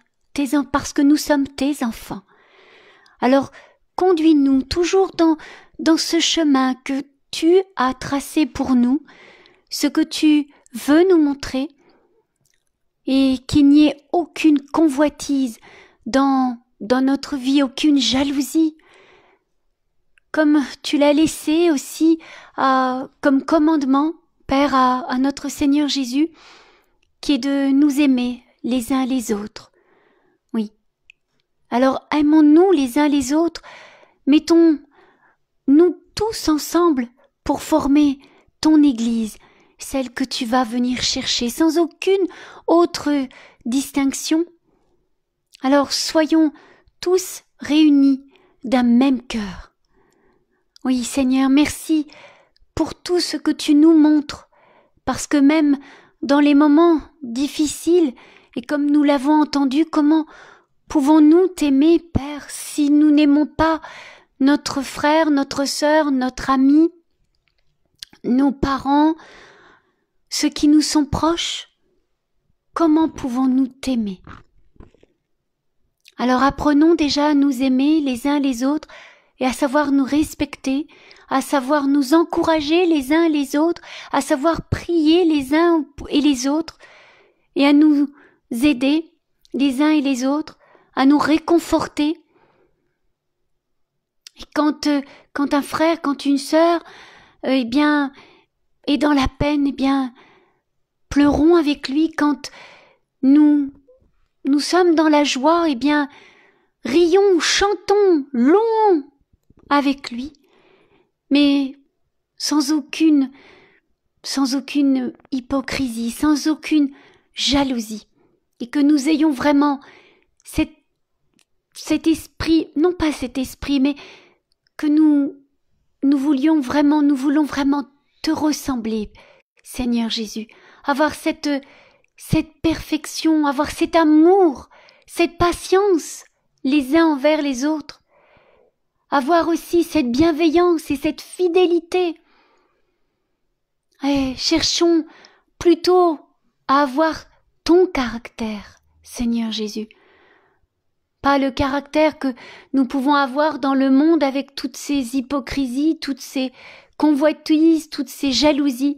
parce que nous sommes tes enfants. Alors, conduis-nous toujours dans ce chemin que tu as tracé pour nous, ce que tu veux nous montrer, et qu'il n'y ait aucune convoitise dans notre vie, aucune jalousie, comme tu l'as laissé aussi comme commandement, Père, à notre Seigneur Jésus, qui est de nous aimer les uns les autres. Oui. Alors aimons-nous les uns les autres, mettons-nous tous ensemble pour former ton Église, celle que tu vas venir chercher, sans aucune autre distinction. Alors soyons tous réunis d'un même cœur. Oui, Seigneur, merci pour tout ce que tu nous montres, parce que même dans les moments difficiles, et comme nous l'avons entendu, comment pouvons-nous t'aimer, Père, si nous n'aimons pas notre frère, notre sœur, notre ami, nos parents, ceux qui nous sont proches? Comment pouvons-nous t'aimer? Alors apprenons déjà à nous aimer les uns les autres et à savoir nous respecter, à savoir nous encourager les uns les autres, à savoir prier les uns et les autres, et à nous aider les uns et les autres, à nous réconforter. Et quand un frère, quand une sœur, est dans la peine, pleurons avec lui. Quand nous sommes dans la joie, rions, chantons, louons avec lui, mais sans aucune hypocrisie, sans aucune jalousie, et que nous ayons vraiment cet esprit, non pas cet esprit, mais que nous voulons vraiment te ressembler, Seigneur Jésus, avoir cette perfection, avoir cet amour, cette patience les uns envers les autres, avoir aussi cette bienveillance et cette fidélité. Et cherchons plutôt à avoir ton caractère, Seigneur Jésus. Pas le caractère que nous pouvons avoir dans le monde avec toutes ces hypocrisies, toutes ces convoitises, toutes ces jalousies,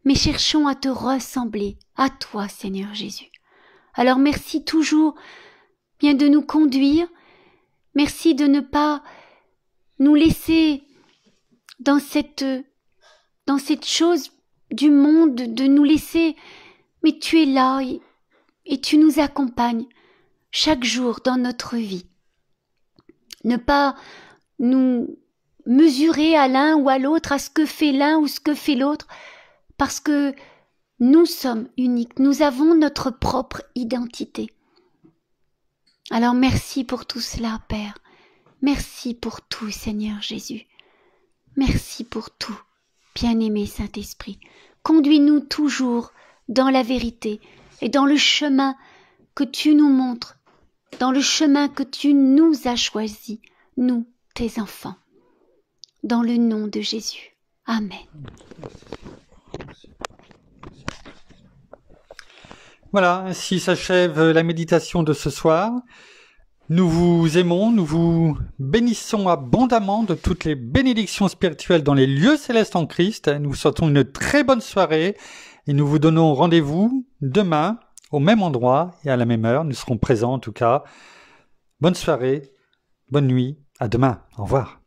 mais cherchons à te ressembler, à toi, Seigneur Jésus. Alors merci toujours de nous conduire, merci de ne pas nous laisser dans cette chose du monde, de nous laisser, mais tu es là et tu nous accompagnes chaque jour dans notre vie. Ne pas nous mesurer à l'un ou à l'autre, à ce que fait l'un ou ce que fait l'autre, parce que nous sommes uniques, nous avons notre propre identité. Alors merci pour tout cela, Père. Merci pour tout, Seigneur Jésus. Merci pour tout, bien-aimé Saint-Esprit. Conduis-nous toujours dans la vérité et dans le chemin que tu nous montres, dans le chemin que tu nous as choisi, nous, tes enfants. Dans le nom de Jésus. Amen. Voilà, ainsi s'achève la méditation de ce soir. Nous vous aimons, nous vous bénissons abondamment de toutes les bénédictions spirituelles dans les lieux célestes en Christ. Nous vous souhaitons une très bonne soirée et nous vous donnons rendez-vous demain au même endroit et à la même heure. Nous serons présents en tout cas. Bonne soirée, bonne nuit, à demain. Au revoir.